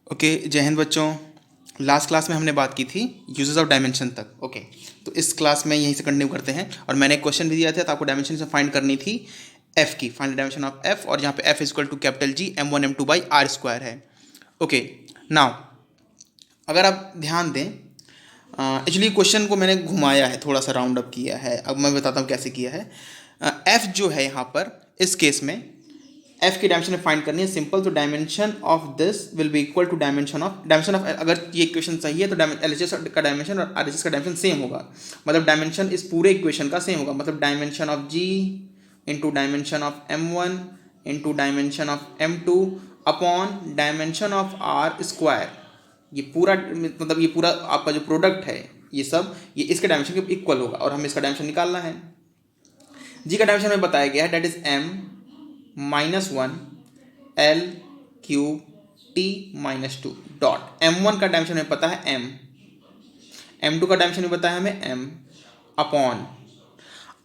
Okay, जय हिंद बच्चों। Last class में हमने बात की थी यूजेस ऑफ डायमेंशन तक। ओके, तो इस क्लास में यहीं से कंटिन्यू करते हैं। और मैंने एक क्वेश्चन भी दिया था, तो आपको डायमेंशन से फाइंड करनी थी एफ की, फाइंड डायमेंशन ऑफ एफ। और यहाँ पे F is equal to capital G M1 M2 by R square है। ओके, नाउ अगर आप ध्यान दें, एक्चुअली क्वेश्चन को मैंने घुमाया है, थोड़ा सा राउंड अप किया है। अब मैं बताता हूँ कैसे किया है। एफ जो है यहाँ पर इस केस में एफ की डायमेंशन फाइंड करनी है, सिंपल। तो dimension of this will be equal to dimension of अगर ये इक्वेशन सही है तो एलएचएस का डायमेंशन और आरएचएस का डायमेंशन सेम होगा। मतलब डायमेंशन इस पूरे इक्वेशन का सेम होगा। मतलब dimension of G into dimension of M1 into dimension of M2 upon dimension of R square. ये पूरा मतलब ये पूरा आपका जो प्रोडक्ट है ये सब ये इसके डायमेंशन के इक्वल होगा। और हमें इसका डायमेंशन निकालना है। जी का डायमेंशन में बताया गया है, that is M-1 L cube T -2 dot. M1 का डायमेंशन हमें पता है M, M2 का डायमेंशन भी पता है हमें M अपॉन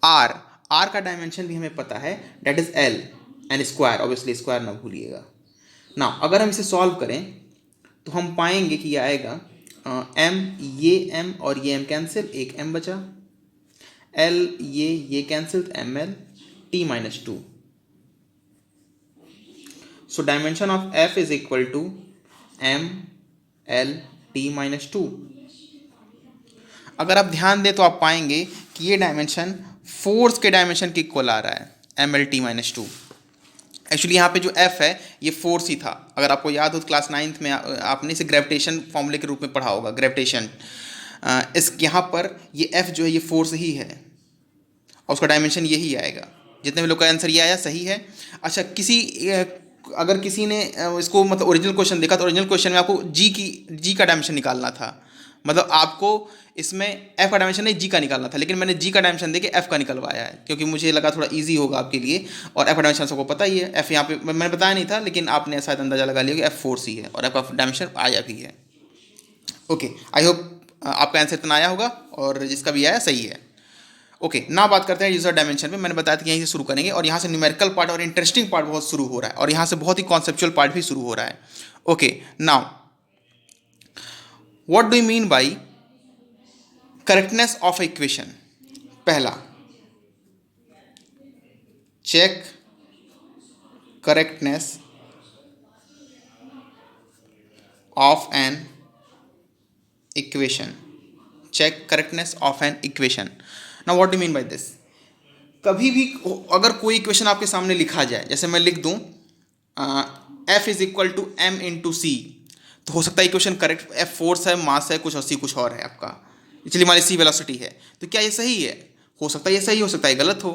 R। R का डायमेंशन भी हमें पता है, that is L and square, obviously square ना भूलिएगा ना। अगर हम इसे सॉल्व करें तो हम पाएंगे कि ये आएगा M, ये M और ये M कैंसिल, एक M बचा। L ये cancel, ML T -2। So dimension of F is equal to M L T -2। अगर आप ध्यान दें तो आप पाएंगे कि ये डायमेंशन फोर्स के डायमेंशन के इक्वल आ रहा है, ML T -2। एक्चुअली यहाँ पे जो F है ये फोर्स ही था। अगर आपको याद हो तो क्लास 9th में आपने इसे ग्रेविटेशन फॉर्मूले के रूप में पढ़ा होगा, ग्रेविटेशन। इस यहाँ पर ये F जो है ये फोर्स ही है और उसका डायमेंशन यही आएगा। जितने भी लोग का आंसर ये आया सही है। अच्छा, अगर किसी ने इसको मतलब ओरिजिनल क्वेश्चन देखा तो ओरिजिनल क्वेश्चन में आपको जी का डायमेंशन निकालना था। मतलब आपको इसमें एफ का डायमेंशन नहीं जी का निकालना था, लेकिन मैंने जी का डायमेंशन देके एफ का निकलवाया है क्योंकि मुझे लगा थोड़ा इजी होगा आपके लिए। और एफ का डायमेंशन सबको पता ही है। एफ यहाँ पे मैंने बताया नहीं था, लेकिन आपने शायद अंदाजा लगा लिया कि एफ फोर्स ही है और एफ का डायमेंशन आया भी है। ओके, आई होप आपका आंसर इतना आया होगा और जिसका भी आया सही है। ओके, ना बात करते हैं यूजर डायमेंशन में। मैंने बताया था कि यहीं से शुरू करेंगे और यहाँ से न्यूमेरिकल पार्ट और इंटरेस्टिंग पार्ट बहुत शुरू हो रहा है और यहाँ से बहुत ही कॉन्सेप्चुअल पार्ट भी शुरू हो रहा है। Okay, now what do you mean by correctness of equation. पहला, check correctness of an equation. Check correctness of an equation. Now what do you mean by this. कभी भी अगर कोई इक्वेशन आपके सामने लिखा जाए, जैसे मैं लिख दूं F is equal to M into C, तो हो सकता है इक्वेशन करेक्ट, F फोर्स है, मास है, कुछ और सी कुछ और है आपका, इसलिए हमारी सी वेलोसिटी है। तो क्या ये सही है? हो सकता है ये सही हो सकता है गलत हो।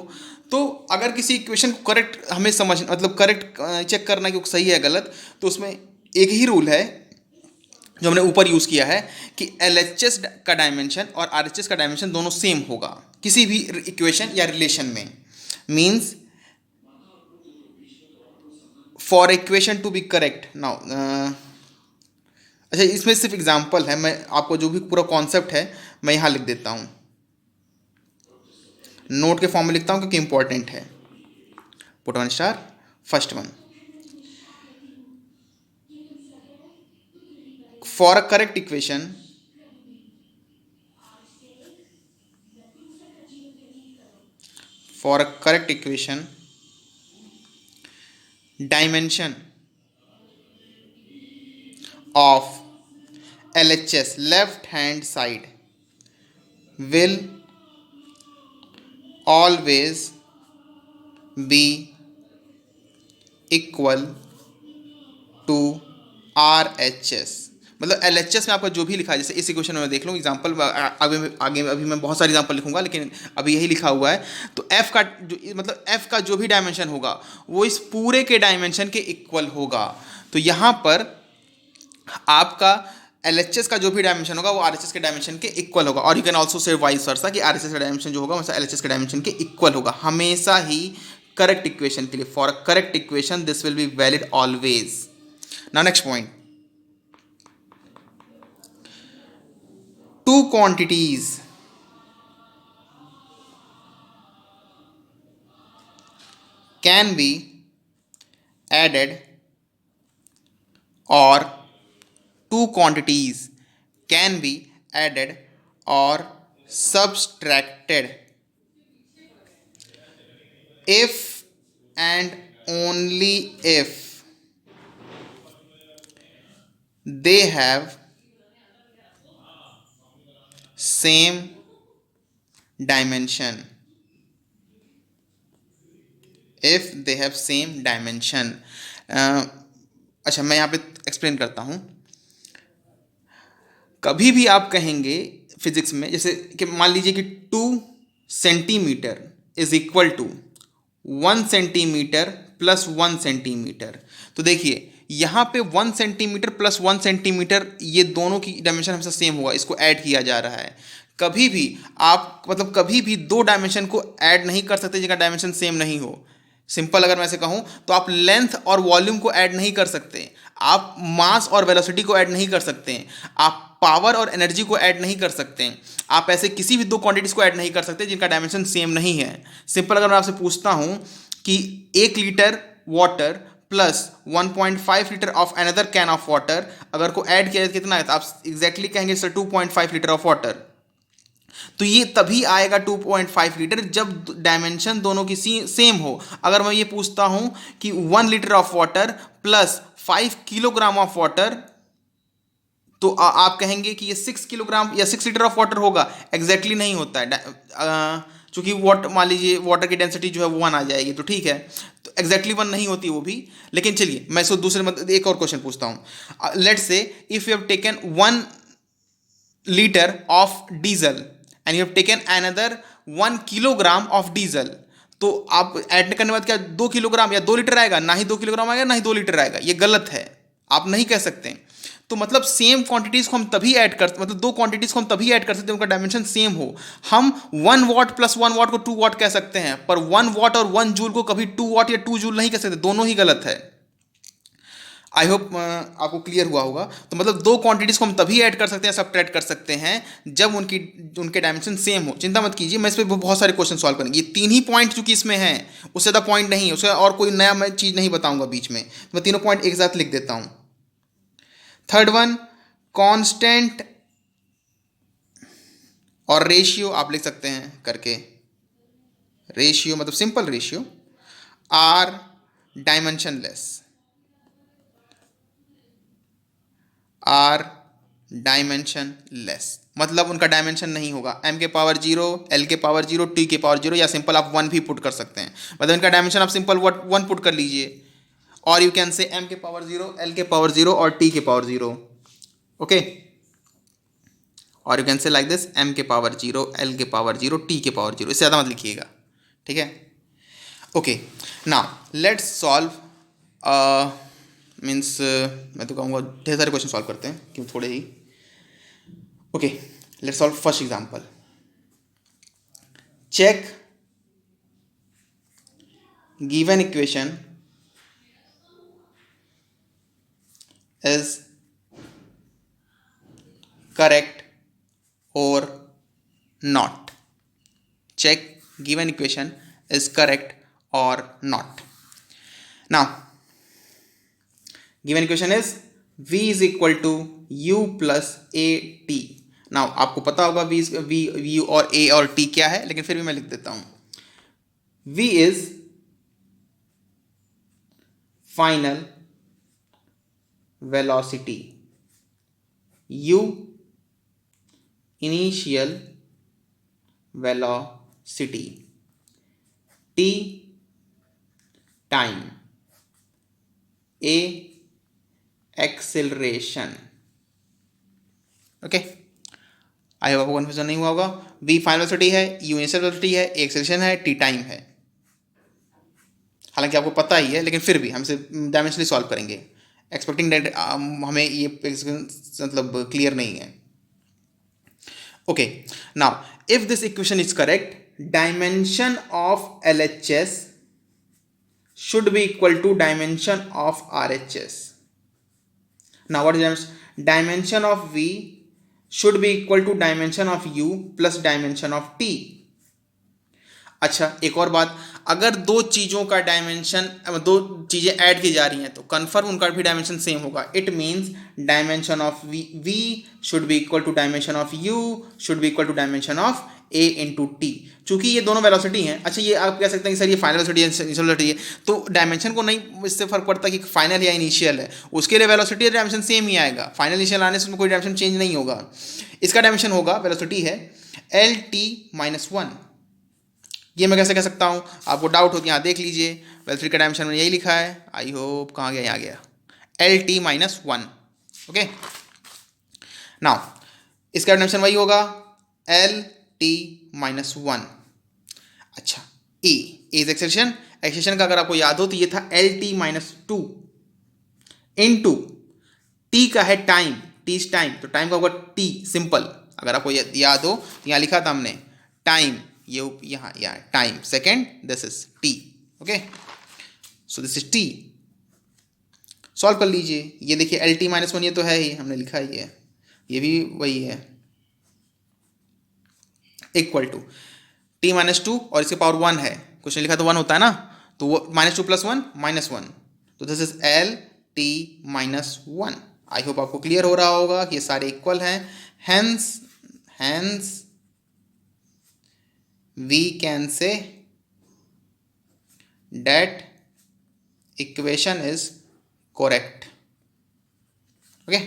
तो अगर किसी इक्वेशन को करेक्ट हमें समझ मतलब करेक्ट चेक करना कि सही है गलत, तो उसमें एक ही रूल है जो हमने ऊपर यूज़ किया है कि LHS का डायमेंशन और RHS का डायमेंशन दोनों सेम होगा किसी भी इक्वेशन या रिलेशन में। Means for equation to be correct. Now अच्छा, इसमें सिर्फ एग्जांपल है, मैं आपको जो भी पूरा कॉन्सेप्ट है मैं यहाँ लिख देता हूँ, नोट के फॉर्म में लिखता हूँ क्योंकि इंपॉर्टेंट है। Put one star, first one, for a correct equation for a correct equation dimension of LHS left hand side will always be equal to RHS। मतलब LHS में आपका जो भी लिखा है, जैसे इस इक्वेशन में देख लो एग्जांपल, आगे अभी मैं बहुत सारे एग्जांपल लिखूंगा, लेकिन अभी यही लिखा हुआ है। तो F का जो मतलब F का जो भी डायमेंशन होगा वो इस पूरे के डायमेंशन के इक्वल होगा। तो यहाँ पर आपका LHS का जो भी डायमेंशन होगा वो RHS के डायमेंशन के इक्वल होगा। और you can also say vice versa कि RHS का डायमेंशन जो होगा वैसा LHS के डायमेंशन के इक्वल होगा हमेशा ही करेक्ट इक्वेशन के लिए। For a correct equation this will be valid always. Now next point, two quantities can be added or two quantities can be added or subtracted if and only if they have same dimension. If they have same dimension. अच्छा, मैं यहाँ पे explain करता हूँ. कभी भी आप कहेंगे फिजिक्स में, जैसे कि मान लीजिए कि 2 centimetre is equal to 1 centimetre plus 1 centimetre. तो देखिए यहाँ पे 1 सेंटीमीटर प्लस 1 सेंटीमीटर, ये दोनों की डायमेंशन हमेशा सेम होगा, इसको ऐड किया जा रहा है. कभी भी आप मतलब कभी भी दो डायमेंशन को ऐड नहीं कर सकते जिनका डायमेंशन सेम नहीं हो. सिंपल अगर मैं ऐसे कहूँ तो आप लेंथ और वॉल्यूम को ऐड नहीं कर सकते, आप मास और वेलोसिटी को ऐड नहीं कर सकते, आप पावर और एनर्जी को ऐड नहीं कर सकते, आप ऐसे किसी भी दो क्वांटिटीज को ऐड नहीं कर सकते जिनका डायमेंशन सेम नहीं है. सिंपल अगर मैं आपसे पूछता हूँ कि 1 litre water plus 1.5 litre of another can of water, अगर को ऐड किया कितना है, तो आप एग्जैक्टली कहेंगे सर 2.5 लीटर ऑफ वाटर. तो ये तभी आएगा 2.5 लीटर जब डायमेंशन दोनों की सेम हो. अगर मैं ये पूछता हूं कि 1 litre of water plus 5 kilogram of water, तो आप कहेंगे कि ये 6 किलोग्राम या 6 लीटर ऑफ वाटर होगा. एग्जैक्टली नहीं होता है, चूंकि मान लीजिए वाटर की डेंसिटी जो है वो 1 आ जाएगी, तो ठीक है, तो एग्जैक्टली 1 नहीं होती वो भी. लेकिन चलिए मैं इसको दूसरे एक और क्वेश्चन पूछता हूँ. Let's say if you have taken 1 litre of diesel and you have taken another 1 kilogram of diesel, तो आप ऐड करने के बाद क्या 2 किलोग्राम या 2 लीटर आएगा? ना ही 2 किलोग्राम आएगा ना ही 2 लीटर आएगा. ये गलत है, आप नहीं कह सकते. तो मतलब सेम क्वांटिटीज को हम तभी ऐड कर, मतलब दो क्वांटिटीज को हम तभी ऐड कर सकते हैं उनका डायमेंशन सेम हो. हम 1 वाट प्लस 1 वाट को 2 वाट कह सकते हैं, पर 1 वाट और 1 जूल को कभी 2 वाट या 2 जूल नहीं कह सकते, दोनों ही गलत है. आई होप आपको क्लियर हुआ होगा. तो मतलब दो क्वांटिटीज को हम तभी ऐड कर सकते हैं, सब्ट्रैक्ट कर सकते हैं जब उनके डायमेंशन सेम हो. चिंता मत कीजिए, मैं इस पर बहुत सारे क्वेश्चन सॉल्व करेंगे. ये 3 ही पॉइंट चूंकि इसमें हैं, उससे ज़्यादा पॉइंट नहीं है, उससे और कोई नया मैं चीज़ नहीं बताऊंगा बीच में. तो मैं तीनों पॉइंट एक साथ लिख देता हूँ. थर्ड वन, कांस्टेंट और रेशियो आप लिख सकते हैं करके. रेशियो मतलब simple ratio are dimensionless, are dimensionless मतलब उनका डायमेंशन नहीं होगा. m के पावर 0, l के पावर 0, t के पावर 0, या सिंपल आप 1 भी पुट कर सकते हैं. मतलब इनका डायमेंशन आप सिंपल 1 पुट कर लीजिए, और यू कैन से m के पावर 0, l के पावर 0 और t के पावर 0. ओके, और you can say like this m के पावर 0, l के पावर 0, t के पावर 0. इससे ज़्यादा मत लिखिएगा, ठीक है. Okay, now let's solve means मैं तो कहूँगा ढेर सारे क्वेश्चन सॉल्व करते हैं क्यों थोड़े ही. Okay, let's solve first example. Check given equation is correct और not. Check given equation is correct और not. Now given equation is v is equal to u plus a t. Now आपको पता होगा v और a और t क्या है, लेकिन फिर भी मैं लिख देता हूं. v is final velocity, u initial velocity, t time, a acceleration. Okay, I hope आपको कन्फ्यूजन नहीं हुआ होगा. v फाइनल वेलोसिटी है, u इनिशियल वेलोसिटी है, a एक्सेलरेशन है, t टाइम है. हालांकि आपको पता ही है, लेकिन फिर भी हम इसे डायमेंशनली सॉल्व करेंगे. एक्सपेक्टिंग दैट हमें ये मतलब क्लियर नहीं है. Okay, now if this equation is correct, dimension of LHS should be equal to dimension of RHS. Now what is dimension of V should be equal to dimension of U plus dimension of T. अच्छा, एक और बात, अगर दो चीज़ों का dimension, दो चीज़ें ऐड की जा रही हैं तो कन्फर्म उनका भी डायमेंशन सेम होगा. It means dimension of v should be equal to dimension of u should be equal to dimension of a into T. चूंकि ये दोनों वेलोसिटी हैं. अच्छा, ये आप कह सकते हैं कि सर ये फाइनल वेलोसिटी है, इनिशियल वेलोसिटी है, तो डायमेंशन को नहीं इससे फर्क पड़ता कि फाइनल या इनिशियल है. उसके लिए वेलोसिटी और डायमेंशन सेम ही आएगा. फाइनल इनिशियल आने से उसमें कोई डायमेंशन चेंज नहीं होगा. इसका डायमेंशन होगा, वेलोसिटी है एल टी माइनस वन. ये मैं कैसे कह सकता हूँ? आपको डाउट हो कि यहाँ देख लीजिए, वेलोसिटी का डायमेंशन में यही लिखा है. आई होप कहाँ गया, यहाँ गया, L T minus one. Okay, now इसका डायमेंशन वही होगा एल टी माइनस वन. अच्छा, ए इज एक्सेलेरेशन. एक्सेलेरेशन का अगर आपको याद हो तो ये था L T minus two into T का है टाइम, टी इज टाइम, तो टाइम का होगा टी सिंपल. अगर आपको याद हो तो यहाँ लिखा था हमने टाइम, ये यहाँ time second, this is T. Okay, so this is T. Solve कर लीजिए. ये देखिए एल टी माइनस वन, ये तो है ही, हमने लिखा ही है, ये भी वही है, equal to T minus two और इसके पावर वन है. क्वेश्चन लिखा तो वन होता है ना, तो वो minus two plus one minus one, तो this is L T minus one. I hope आपको क्लियर हो रहा होगा कि ये सारे इक्वल हैं. Hence we can say that equation is correct. Okay,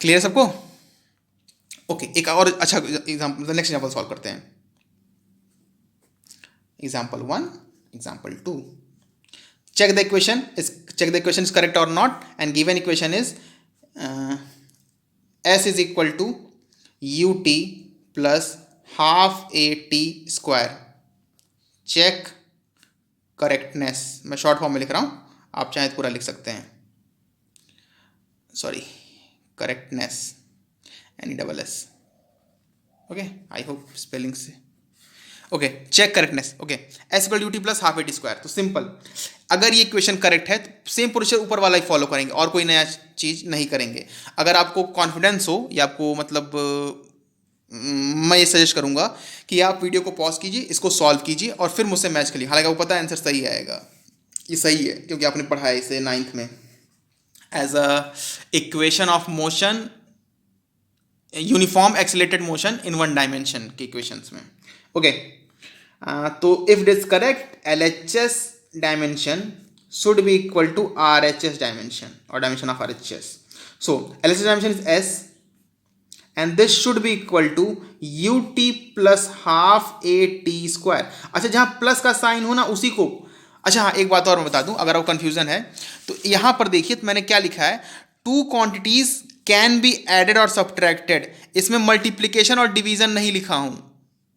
clear सबको? ओके, एक और अच्छा एग्जाम्पल, नेक्स्ट एग्जाम्पल सॉल्व करते हैं. Example one, example two. check the equation is correct or not, and given equation is s is equal to ut plus half at square. check correctness. मैं short form में लिख रहा हूँ, आप चाहे तो पूरा लिख सकते हैं. Sorry, correctness NESS. Okay, I hope spelling से. Okay, check correctness. Okay, S equal UT plus half a T square. तो सिंपल, अगर ये इक्वेशन करेक्ट है तो सेम प्रोसीजर ऊपर वाला ही फॉलो करेंगे और कोई नया चीज़ नहीं करेंगे. अगर आपको कॉन्फिडेंस हो या आपको मतलब मैं ये सजेस्ट करूंगा कि आप वीडियो को पॉज कीजिए, इसको सॉल्व कीजिए और फिर मुझसे मैच करिए. हालांकि आपको पता है आंसर सही आएगा, ये सही है क्योंकि आपने पढ़ा है इसे 9th में as a equation of motion, uniform accelerated motion in one dimension के इक्वेशंस में. ओके, तो if it is correct, LHS dimension should be equal to RHS dimension और dimension of RHS. So LHS dimension is S and this should be equal to ut plus half at square. अच्छा, जहाँ plus का sign हो ना उसी को. अच्छा हाँ, एक बात और मैं बता दूं अगर आपको कंफ्यूजन है तो यहाँ पर देखिए तो मैंने क्या लिखा है, two quantities can be added और सब्ट्रैक्टेड. इसमें मल्टीप्लीकेशन और डिवीजन नहीं लिखा हूँ,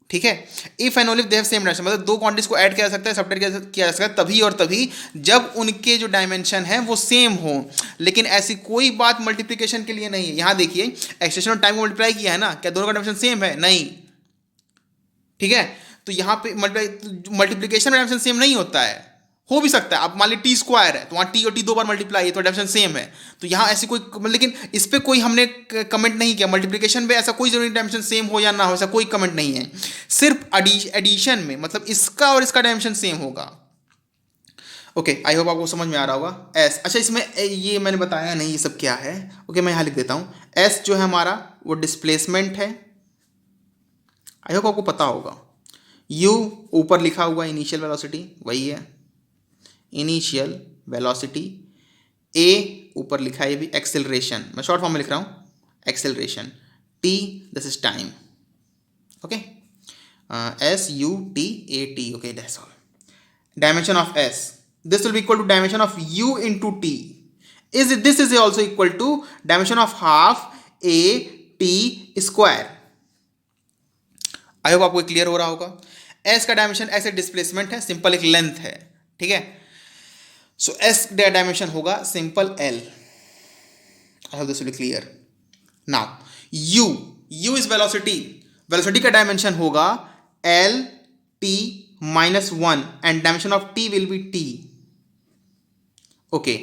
ठीक है. If and only if they have same dimension, मतलब दो क्वांटिटीज को ऐड किया जा सकता है, सब्ट्रैक्ट किया जा सकता है तभी और तभी जब उनके जो डायमेंशन है वो सेम हो. लेकिन ऐसी कोई बात मल्टीप्लिकेशन के लिए नहीं है. यहाँ देखिए एक्सटेंशन और टाइम को मल्टीप्लाई किया है ना, क्या दोनों का डायमेंशन सेम है? नहीं, ठीक है. तो यहाँ पे मल्टीप्लिकेशन और डायमेंशन सेम नहीं होता है. हो भी सकता है, आप मान ली टी स्क्वायर है तो वहाँ टी और टी दो बार मल्टीप्लाई है तो डायमेंशन सेम है. तो यहाँ ऐसी कोई, लेकिन इस पर कोई हमने कमेंट नहीं किया. मल्टीप्लिकेशन में ऐसा कोई जरूरी डायमेंशन सेम हो या ना हो, ऐसा कोई कमेंट नहीं है. सिर्फ एडिशन में, मतलब इसका और इसका डायमेंशन सेम होगा. ओके, आई होप आपको समझ में आ रहा होगा. एस, अच्छा इसमें ये मैंने बताया नहीं ये सब क्या है. ओके, मैं यहाँ लिख देता हूँ. एस जो है हमारा वो डिस्प्लेसमेंट है, आई होप आपको पता होगा. यू ऊपर लिखा हुआ इनिशियल वेलोसिटी, वही है इनिशियल वेलोसिटी. ए ऊपर लिखा है ये भी एक्सेलरेशन, मैं शॉर्ट फॉर्म में लिख रहा हूँ acceleration. T this is time. Okay, SUTAT. Okay, that's all. Dimension of S, this will be equal to dimension of U into T. This is also equal to dimension of half AT square. I hope आपको clear हो रहा होगा. S का dimension ऐसे displacement है, simple एक length है, ठीक है. सो S डायमेंशन होगा simple L. I hope this will B clear. Now U is velocity. Velocity का डायमेंशन होगा LT minus 1 and dimension of T will be T. Okay,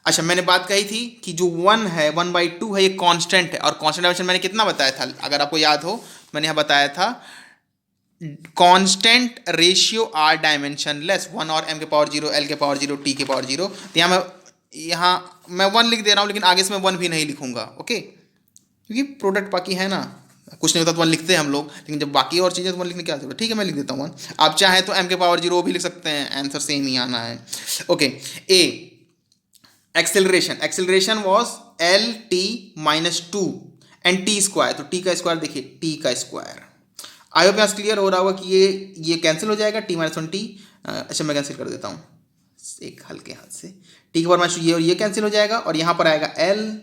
अच्छा मैंने बात कही थी कि जो 1 है 1/2 है ये कांस्टेंट है और कांस्टेंट डायमेंशन मैंने कितना बताया था, अगर आपको याद हो मैंने यहाँ बताया था कांस्टेंट रेशियो आर डायमेंशनलेस, 1 और m के पावर 0, l के पावर 0, t के पावर 0। तो यहाँ मैं 1 लिख दे रहा हूँ, लेकिन आगे से मैं 1 भी नहीं लिखूंगा, ओके, क्योंकि प्रोडक्ट बाकी है ना, कुछ नहीं होता तो 1 लिखते हैं हम लोग, लेकिन जब बाकी और चीज़ें तो 1 लिखने की क्या जरूरत है। ठीक है, मैं लिख देता हूँ 1। आप चाहें तो m के पावर 0 भी लिख सकते हैं, आंसर सेम ही आना है। Okay, A acceleration, acceleration was L T minus to and T square. तो टी का स्क्वायर देखिए, टी का स्क्वायर। आई होप यहाँ क्लियर हो रहा होगा कि ये कैंसिल हो जाएगा, टी माइनस वन टी। अच्छा, मैं कैंसिल कर देता हूँ एक हल्के हाथ से। टी के पावर माइनस ये और ये कैंसिल हो जाएगा, और यहाँ पर आएगा L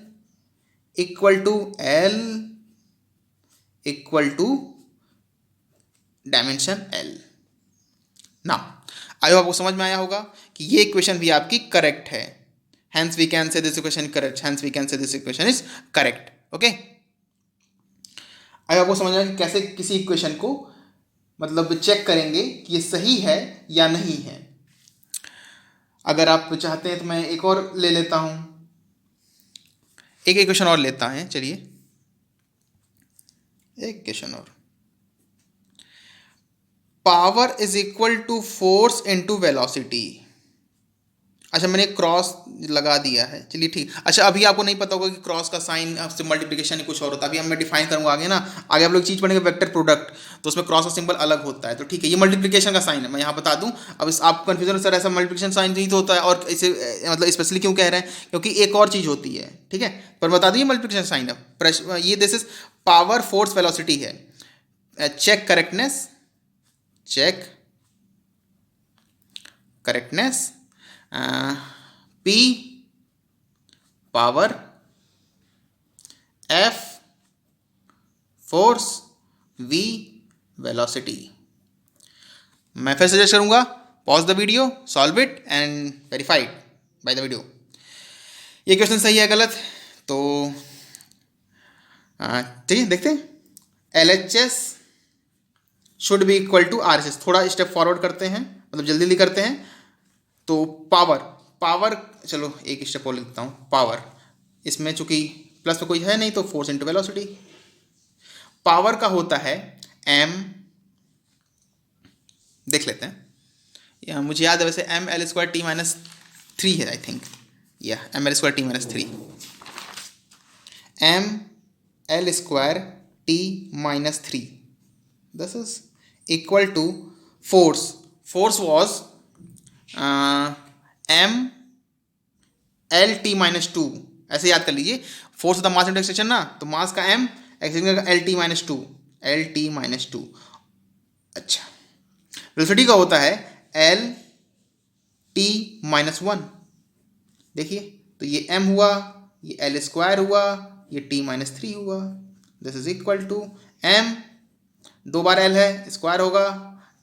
equal to L equal to dimension L. ना आई होप आपको समझ में आया होगा कि ये इक्वेशन भी आपकी करेक्ट है। Hence we can say this equation correct. Hence we can say this equation is correct. Okay? आई आपको समझ आया कि कैसे किसी इक्वेशन को मतलब चेक करेंगे कि ये सही है या नहीं है। अगर आप चाहते हैं तो मैं एक और ले लेता हूं, एक इक्वेशन और लेता है, चलिए एक इक्वेशन और। Power is equal to force into velocity. अच्छा, मैंने क्रॉस लगा दिया है, चलिए ठीक। अच्छा, अभी आपको नहीं पता होगा कि क्रॉस का साइन से मल्टीप्लिकेशन कुछ और होता है। अभी मैं डिफाइन करूंगा आगे ना, आगे आप लोग चीज़ पढ़ेंगे वेक्टर प्रोडक्ट, तो उसमें क्रॉस का सिंबल अलग होता है। तो ठीक है, ये मल्टीप्लिकेशन का साइन है, मैं यहाँ बता दूँ। अब इस आपको कन्फ्यूजन सर ऐसा मल्टीप्लिकेशन साइन नहीं तो होता है, और इसे मतलब स्पेशली क्यों कह रहे हैं, क्योंकि एक और चीज़ होती है, ठीक है, पर बता दूँ ये मल्टीप्लिकेशन साइन है। ये this is power force velocity है। Check correctness, check correctness, P power, F force, V velocity. मैं फिर सजेस्ट करूंगा, pause the video, solve it and verified by the video. ये क्वेश्चन सही है गलत, तो ठीक है देखते हैं। LHS should be equal to RHS। थोड़ा स्टेप फॉरवर्ड करते हैं, मतलब जल्दी जल्दी करते हैं। तो पावर, पावर चलो एक स्टेप और लिखता हूँ। पावर, इसमें चूंकि प्लस में कोई है नहीं तो फोर्स इंटू वेलोसिटी। पावर का होता है m, देख लेते हैं, मुझे याद है वैसे M L square T minus three है आई थिंक, या M L square T minus three, M L square T minus three, this is equal to force. Force was M L T minus two, ऐसे याद कर लीजिए। Force होता मास into acceleration ना, तो मास का एम, एक्सेलरेशन का L T minus to, L T minus two. अच्छा, वेलोसिटी का होता है एल टी माइनस वन। देखिए, तो ये एम हुआ, ये एल स्क्वायर हुआ, ये टी माइनस थ्री हुआ। This is equal to M, दो बार एल है, स्क्वायर होगा,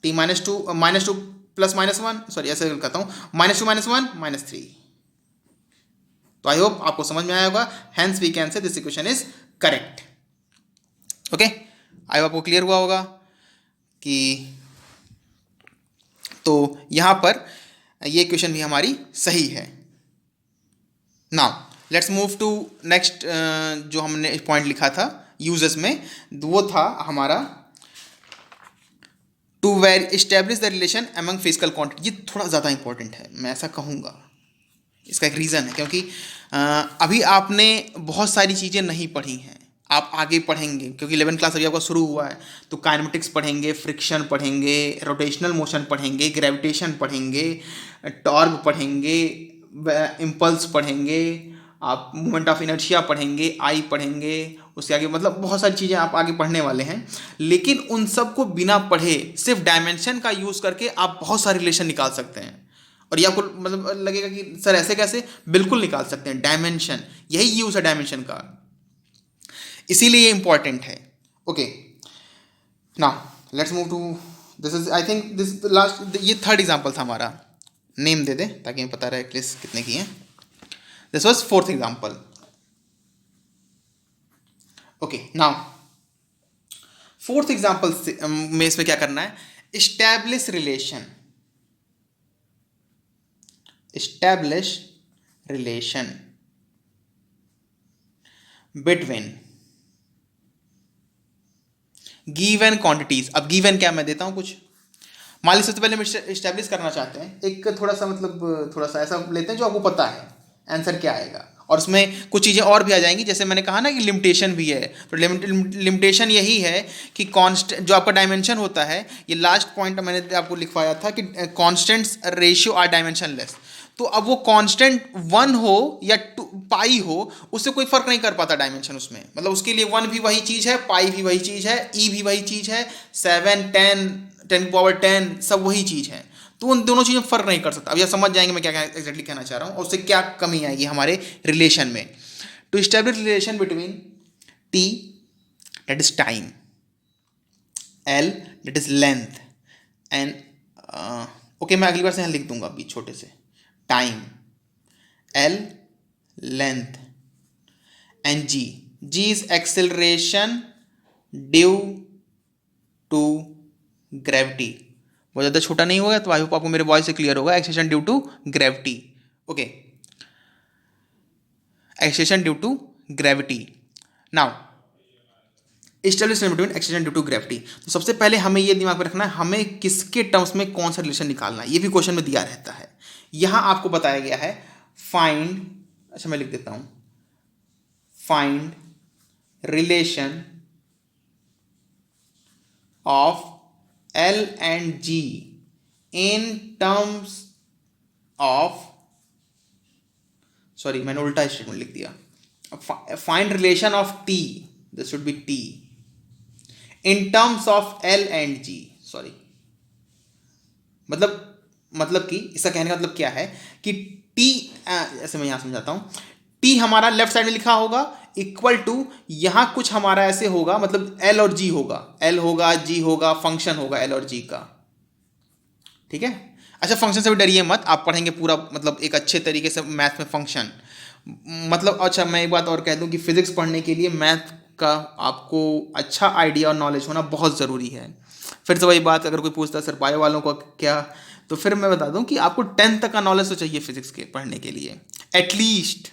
T minus two plus minus one, sorry ऐसे कहता हूँ, minus two minus one minus three. तो आई होप आपको समझ में आया होगा। Hence we can say this equation is correct. Okay, I hope आपको क्लियर हुआ होगा कि तो यहां पर ये इक्वेशन भी हमारी सही है। Now let's move to next, जो हमने पॉइंट लिखा था यूजेस में, वो था हमारा to where establish the relation among physical quantity. ये थोड़ा ज़्यादा इंपॉर्टेंट है, मैं ऐसा कहूँगा। इसका एक रीज़न है, क्योंकि अभी आपने बहुत सारी चीज़ें नहीं पढ़ी हैं, आप आगे पढ़ेंगे, क्योंकि 11th क्लास अभी आपका शुरू हुआ है। तो काइनेमेटिक्स पढ़ेंगे, फ्रिक्शन पढ़ेंगे, रोटेशनल मोशन पढ़ेंगे, ग्रेविटेशन पढ़ेंगे, टॉर्क पढ़ेंगे, इम्पल्स पढ़ेंगे, आप मोमेंट ऑफ इनर्शिया पढ़ेंगे, आई पढ़ेंगे, उसके आगे मतलब बहुत सारी चीज़ें आप आगे पढ़ने वाले हैं। लेकिन उन सब को बिना पढ़े सिर्फ डायमेंशन का यूज़ करके आप बहुत सारे रिलेशन निकाल सकते हैं। और ये आपको मतलब लगेगा कि सर ऐसे कैसे, बिल्कुल निकाल सकते हैं। डायमेंशन, यही यूज़ है डायमेंशन का, इसीलिए ये इंपॉर्टेंट है। Okay, now let's move to this is I think this last, ये थर्ड एग्जांपल था हमारा। नेम दे दे ताकि हमें पता रहे एटलीस्ट कितने की हैं। This was fourth example. Okay, now fourth example में इसमें क्या करना है, establish relation, establish relation between given quantities. अब गिवन क्या मैं देता हूँ कुछ, मान लीजिए सबसे पहले हम इस्टेब्लिश करना चाहते हैं एक थोड़ा सा मतलब थोड़ा सा ऐसा लेते हैं जो आपको पता है आंसर क्या आएगा, और उसमें कुछ चीज़ें और भी आ जाएंगी, जैसे मैंने कहा ना कि लिमिटेशन भी है। तो लिमिटेशन यही है कि कांस्टेंट जो आपका डायमेंशन होता है, ये लास्ट पॉइंट मैंने आपको लिखवाया था कि कांस्टेंट्स रेशियो आर डायमेंशनलेस। तो अब वो कांस्टेंट 1 हो या 2 पाई हो, उससे कोई फर्क नहीं कर पाता डायमेंशन उसमें, मतलब उसके लिए 1 भी वही चीज़ है, पाई भी वही चीज़ है, ई भी वही चीज़ है, 7 10 10 सब वही चीज़ है। तो उन दोनों चीज़ों में फर्क नहीं कर सकता। अब यह समझ जाएंगे मैं क्या एग्जैक्टली कहना चाह रहा हूँ और उससे क्या कमी आएगी हमारे रिलेशन में। To establish relation between T that is time, L that is length and okay मैं अगली बार से यहाँ लिख दूंगा अभी छोटे से, time, L length and g, g is acceleration due to gravity. बहुत ज़्यादा छोटा नहीं होगा, तो आई होप आपको मेरे वॉइस से क्लियर होगा। Acceleration due to gravity, okay, acceleration due to gravity. Now establish between acceleration due to gravity. तो सबसे पहले हमें ये दिमाग में रखना है हमें किसके टर्म्स में कौन सा रिलेशन निकालना है, ये भी क्वेश्चन में दिया रहता है। यहां आपको बताया गया है फाइंड, अच्छा मैं लिख देता हूं, find relation of L and G in terms of, sorry मैंने उल्टा स्टेटमेंट लिख दिया, find relation of T, this should be T in terms of L and G, sorry मतलब कि इसका कहने का मतलब क्या है कि T, ऐसे मैं यहां समझाता हूं, T हमारा लेफ्ट साइड में लिखा होगा इक्वल टू, यहां कुछ हमारा ऐसे होगा, मतलब L और G होगा, L होगा G होगा, फंक्शन होगा L और G का, ठीक है। अच्छा फंक्शन से भी डरिए मत, आप पढ़ेंगे पूरा मतलब एक अच्छे तरीके से मैथ में फंक्शन, मतलब अच्छा मैं एक बात और कह दूं कि फिजिक्स पढ़ने के लिए मैथ का आपको अच्छा आइडिया और नॉलेज होना बहुत ज़रूरी है। फिर से वही बात, अगर कोई पूछता है सर बायो वालों को क्या, तो फिर मैं बता दूं कि आपको 10th तक का नॉलेज तो चाहिए फिजिक्स के पढ़ने के लिए एटलीस्ट।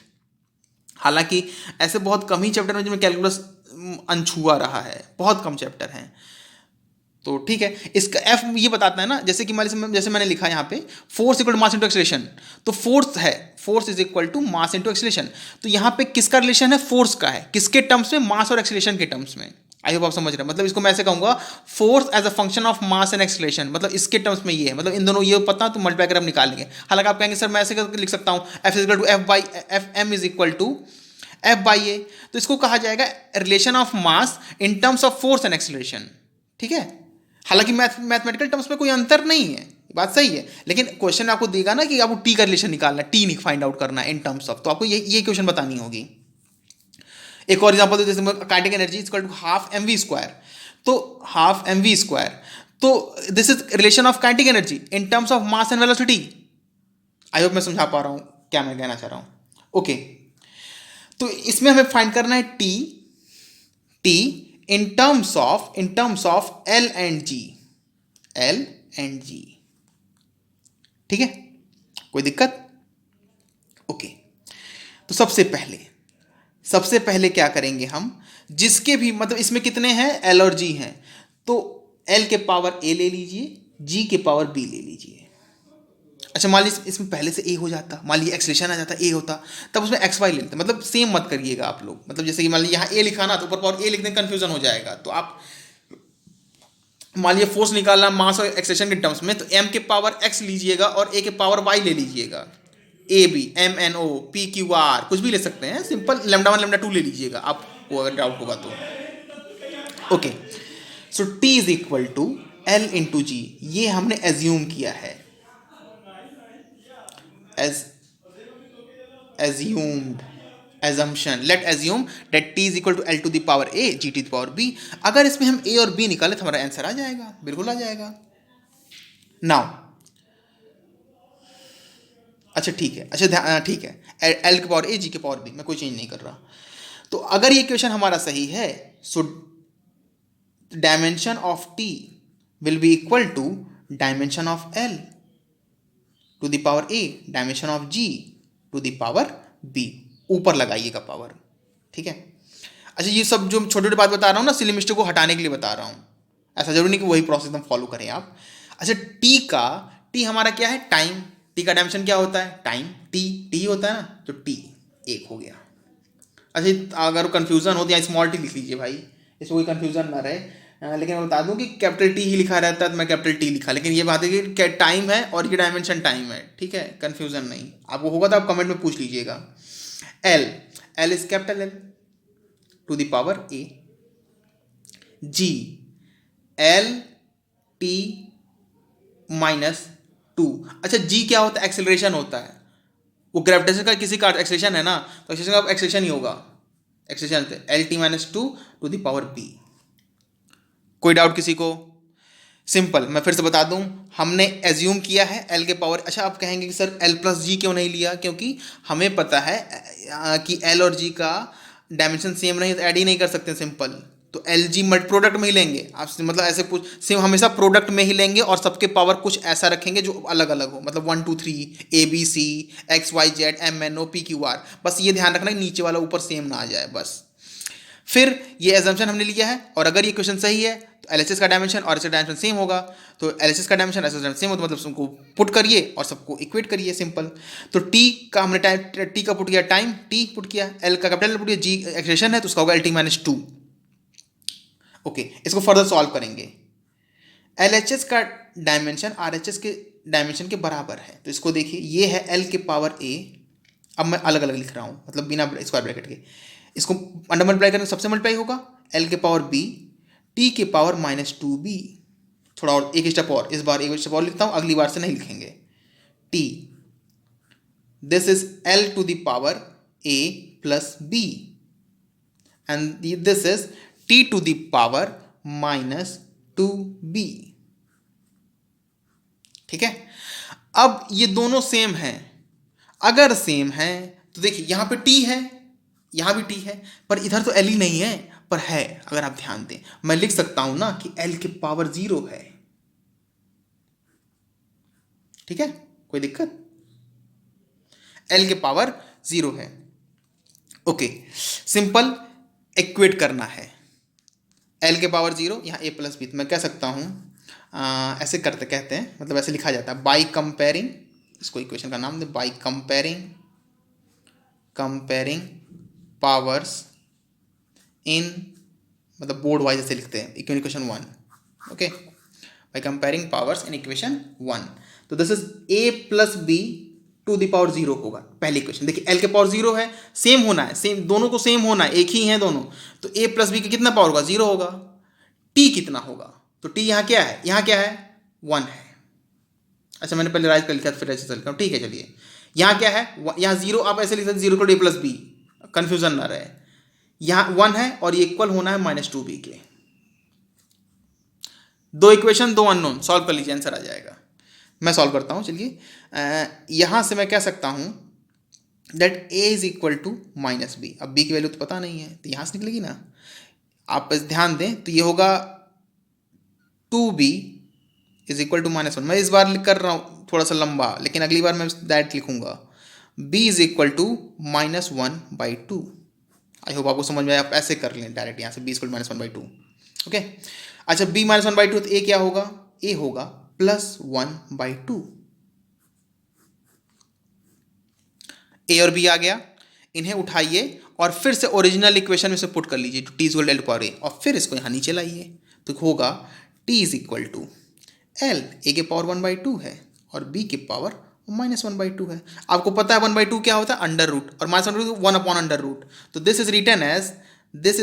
हालांकि ऐसे बहुत कम ही चैप्टर हैं जिनमें कैलकुलस अनछुआ रहा है, बहुत कम चैप्टर हैं। तो ठीक है, इसका एफ ये बताता है ना, जैसे कि जैसे मैंने लिखा यहाँ पे force equal to mass into acceleration, तो फोर्स है, force is equal to mass into acceleration. तो यहाँ पे किसका रिलेशन है, फोर्स का है, किसके टर्म्स में, मास और एक्सेलरेशन के टर्म्स में। आई होप आप समझ रहे हैं, मतलब इसको मैं ऐसे कहूंगा force as a function of mass and acceleration, मतलब इसके टर्म्स में ये है, मतलब इन दोनों ये पता तो मल्टीप्लाई कर हम निकालेंगे। हालांकि आप कहेंगे सर मैं ऐसे लिख सकता हूँ F is equal to F by F M is equal to F by A, तो इसको कहा जाएगा relation of mass in terms of force and acceleration, ठीक है। हालांकि मैथमेटिकल टर्म्स में कोई अंतर नहीं है, बात सही है, लेकिन क्वेश्चन आपको देगा ना कि आपको टी का रिलेशन निकालना है, टी फाइंड आउट करना है इन टर्म्स ऑफ, तो आपको ये क्वेश्चन बतानी होगी। एक और एग्जांपल जैसे kinetic energy equal to half M V square, तो हाफ एम वी स्क्वायर, तो this is relation of kinetic energy in terms of mass and velocity. I hope मैं समझा पा रहा हूं क्या मैं कहना चाह रहा हूं, ओके। तो इसमें हमें फाइंड करना है T, T in terms of L and G, L and G, ठीक है, कोई दिक्कत, ओके। तो सबसे पहले क्या करेंगे हम, जिसके भी मतलब इसमें कितने हैं एल और जी हैं, तो एल के पावर ए ले लीजिए, जी के पावर बी ले लीजिए। अच्छा मान लीजिए इसमें पहले से ए हो जाता, मान लीजिए एक्सलेशन आ जाता ए होता, तब उसमें एक्स वाई ले लेते, मतलब सेम मत करिएगा आप लोग, मतलब जैसे कि मान लीजिए यहाँ ए लिखा ना, तो ऊपर पावर ए लिखने कन्फ्यूजन हो जाएगा। तो आप मान लीजिए फोर्स निकालना मास और एक्सेलरेशन के टर्म्स में, तो एम के पावर एक्स लीजिएगा और ए के पावर वाई ले लीजिएगा, A B M N O P Q R कुछ भी ले सकते हैं, सिंपल लेमडा 1 लेमडा 2 ले लीजिएगा आपको अगर डाउट होगा तो, okay. So T is equal to L into G, ये हमने एज्यूम किया है, as assumed assumption, let assume that t is equal to l to the power a g to the power b। अगर इसमें हम a और b निकाले तो हमारा आंसर आ जाएगा, बिल्कुल आ जाएगा। नाउ अच्छा ठीक है, अच्छा ठीक है, l के पावर a g के पावर b, मैं कोई चेंज नहीं कर रहा। तो अगर ये क्वेश्चन हमारा सही है, so dimension of t will be equal to dimension of l to the power a dimension of g to the power b, ऊपर लगाइएगा पावर, ठीक है। अच्छा ये सब जो छोटे छोटे बात बता रहा हूँ ना, सिली मिस्टेक को हटाने के लिए बता रहा हूँ, ऐसा जरूरी नहीं कि वही प्रोसेस एकदम फॉलो करें आप। अच्छा टी हमारा क्या है, टाइम। टी का डायमेंशन क्या होता है, टाइम। टी होता है ना, तो टी एक हो गया। अच्छा अगर कंफ्यूजन हो तो यहाँ स्मॉल टी लिख लीजिए भाई, इसमें कोई कंफ्यूजन ना रहे। लेकिन मैं बता दूं कि कैपिटल टी ही लिखा रहता है तो मैं कैपिटल टी लिखा, लेकिन ये बात है कि टाइम है और ये डायमेंशन टाइम है, ठीक है, कंफ्यूजन नहीं। आपको होगा तो आप कमेंट में पूछ लीजिएगा। L, L is capital L to the power A. जी, एल टी माइनस टू। अच्छा जी क्या होता है, एक्सेलरेशन होता है। वो ग्रेविटेशन का किसी का एक्सेलरेशन है ना, तो एक्सेलरेशन का एक्सेलरेशन ही होगा, एक्सेलरेशन से L T minus two to the power B. कोई डाउट किसी को? सिंपल, मैं फिर से बता दूं, हमने एज्यूम किया है एल के पावर। अच्छा आप कहेंगे कि सर एल प्लस जी क्यों नहीं लिया, क्योंकि हमें पता है कि एल और जी का डायमेंशन सेम नहीं, तो ऐड ही नहीं कर सकते सिंपल। तो एल जी मल्ट प्रोडक्ट में ही लेंगे आप, मतलब ऐसे कुछ सेम हमेशा प्रोडक्ट में ही लेंगे और सबके पावर कुछ ऐसा रखेंगे जो अलग अलग हो, मतलब 1 2 3 A B C X Y Z M N O P Q R, बस ये ध्यान रखना कि नीचे वाला ऊपर सेम ना आ जाए बस। फिर ये एजम्पशन हमने लिया है, और अगर ये क्वेश्चन सही है तो एलएचएस का डायमेंशन और एचएस डायमेंशन सेम होगा, तो एलएचएस का डायमेंशन एचएस डायमेंशन सेम होगा, मतलब उनको पुट करिए और सबको इक्वेट करिए, सिंपल। तो टी का हमने टाइम, टी का पुट किया टाइम, टी पुट किया, एल का कैपिटल पुट किया, जी एक्सप्रेशन है तो उसका होगा L T minus to. Okay, इसको फर्दर सॉल्व करेंगे। एलएचएस का डायमेंशन आरएचएस के डायमेंशन के बराबर है, तो इसको देखिए, ये है एल के पावर ए। अब मैं अलग अलग लिख रहा हूँ, मतलब बिना स्क्वायर ब्रैकेट के। इसको अंडर मल्टीप्लाई करने सबसे मल्टीप्लाई होगा, एल के पावर बी टी के पावर माइनस टू बी। थोड़ा और एक स्टेप और, इस बार एक स्टेप और लिखता हूँ, अगली बार से नहीं लिखेंगे। T, this is L to the power A plus B, and this is T to the power minus two B. ठीक है, अब ये दोनों सेम हैं, अगर सेम है तो देखिए यहां पे टी है, यहां भी टी है, पर इधर तो एल ही नहीं है, पर है। अगर आप ध्यान दें, मैं लिख सकता हूं ना कि एल के पावर 0 है। ठीक है, कोई दिक्कत? एल के पावर 0 है। ओके, सिंपल इक्वेट करना है। एल के पावर 0 यहाँ ए प्लस बी, तो मैं कह सकता हूं ऐसे कहते हैं, मतलब ऐसे लिखा जाता है बाई कंपेयरिंग, इसको इक्वेशन का नाम दे, बाई कंपेयरिंग पावर्स इन, मतलब बोर्ड वाइज ऐसे लिखते हैं, equation 1। Okay, by comparing powers in equation 1, तो this is A plus B to the power 0 होगा पहली इक्वेशन। देखिए एल के पावर 0 है, सेम होना है, सेम दोनों को सेम होना है, एक ही है दोनों, तो ए प्लस बी का कितना पावर होगा, 0 होगा। टी कितना होगा, तो टी यहाँ क्या है, यहाँ क्या है, 1 है। अच्छा मैंने पहले राइज कर लिखा फिर ऐसे चलता हूँ, ठीक है चलिए। यहाँ क्या है, यहाँ 0, आप ऐसे लिख सकते 0 को ए प्लस बी, कन्फ्यूजन ना रहे। यहाँ 1 है और ये इक्वल होना है माइनस टू बी के। दो इक्वेशन दो अननोन, सॉल्व कर लीजिए, आंसर आ जाएगा। मैं सॉल्व करता हूँ चलिए। यहाँ से मैं कह सकता हूँ that A is equal to minus B. अब बी की वैल्यू तो पता नहीं है, तो यहाँ से निकलेगी ना, आप ध्यान दें, तो ये होगा 2b इज इक्वल टू -1। मैं इस बार लिख कर रहा हूँ थोड़ा सा लंबा, लेकिन अगली बार मैं डायरेक्ट लिखूंगा b is equal to -1/2। I hope आपको समझ में आया, आप ऐसे कर लें डायरेक्ट यहाँ से, b इक्वल -1/2। ओके, अच्छा b -1/2, तो a क्या होगा, a होगा +1/2। a और b आ गया, इन्हें उठाइए और फिर से ओरिजिनल इक्वेशन में से पुट कर लीजिए, T is equal L power A, और फिर इसको यहाँ नीचे लाइए, तो होगा T is equal to L, A के पावर 1/2 है और बी के पावर -1/2 है। आपको पता है 1/2 क्या होता है, अंडर रूट, और -1/2 1/√, तो this is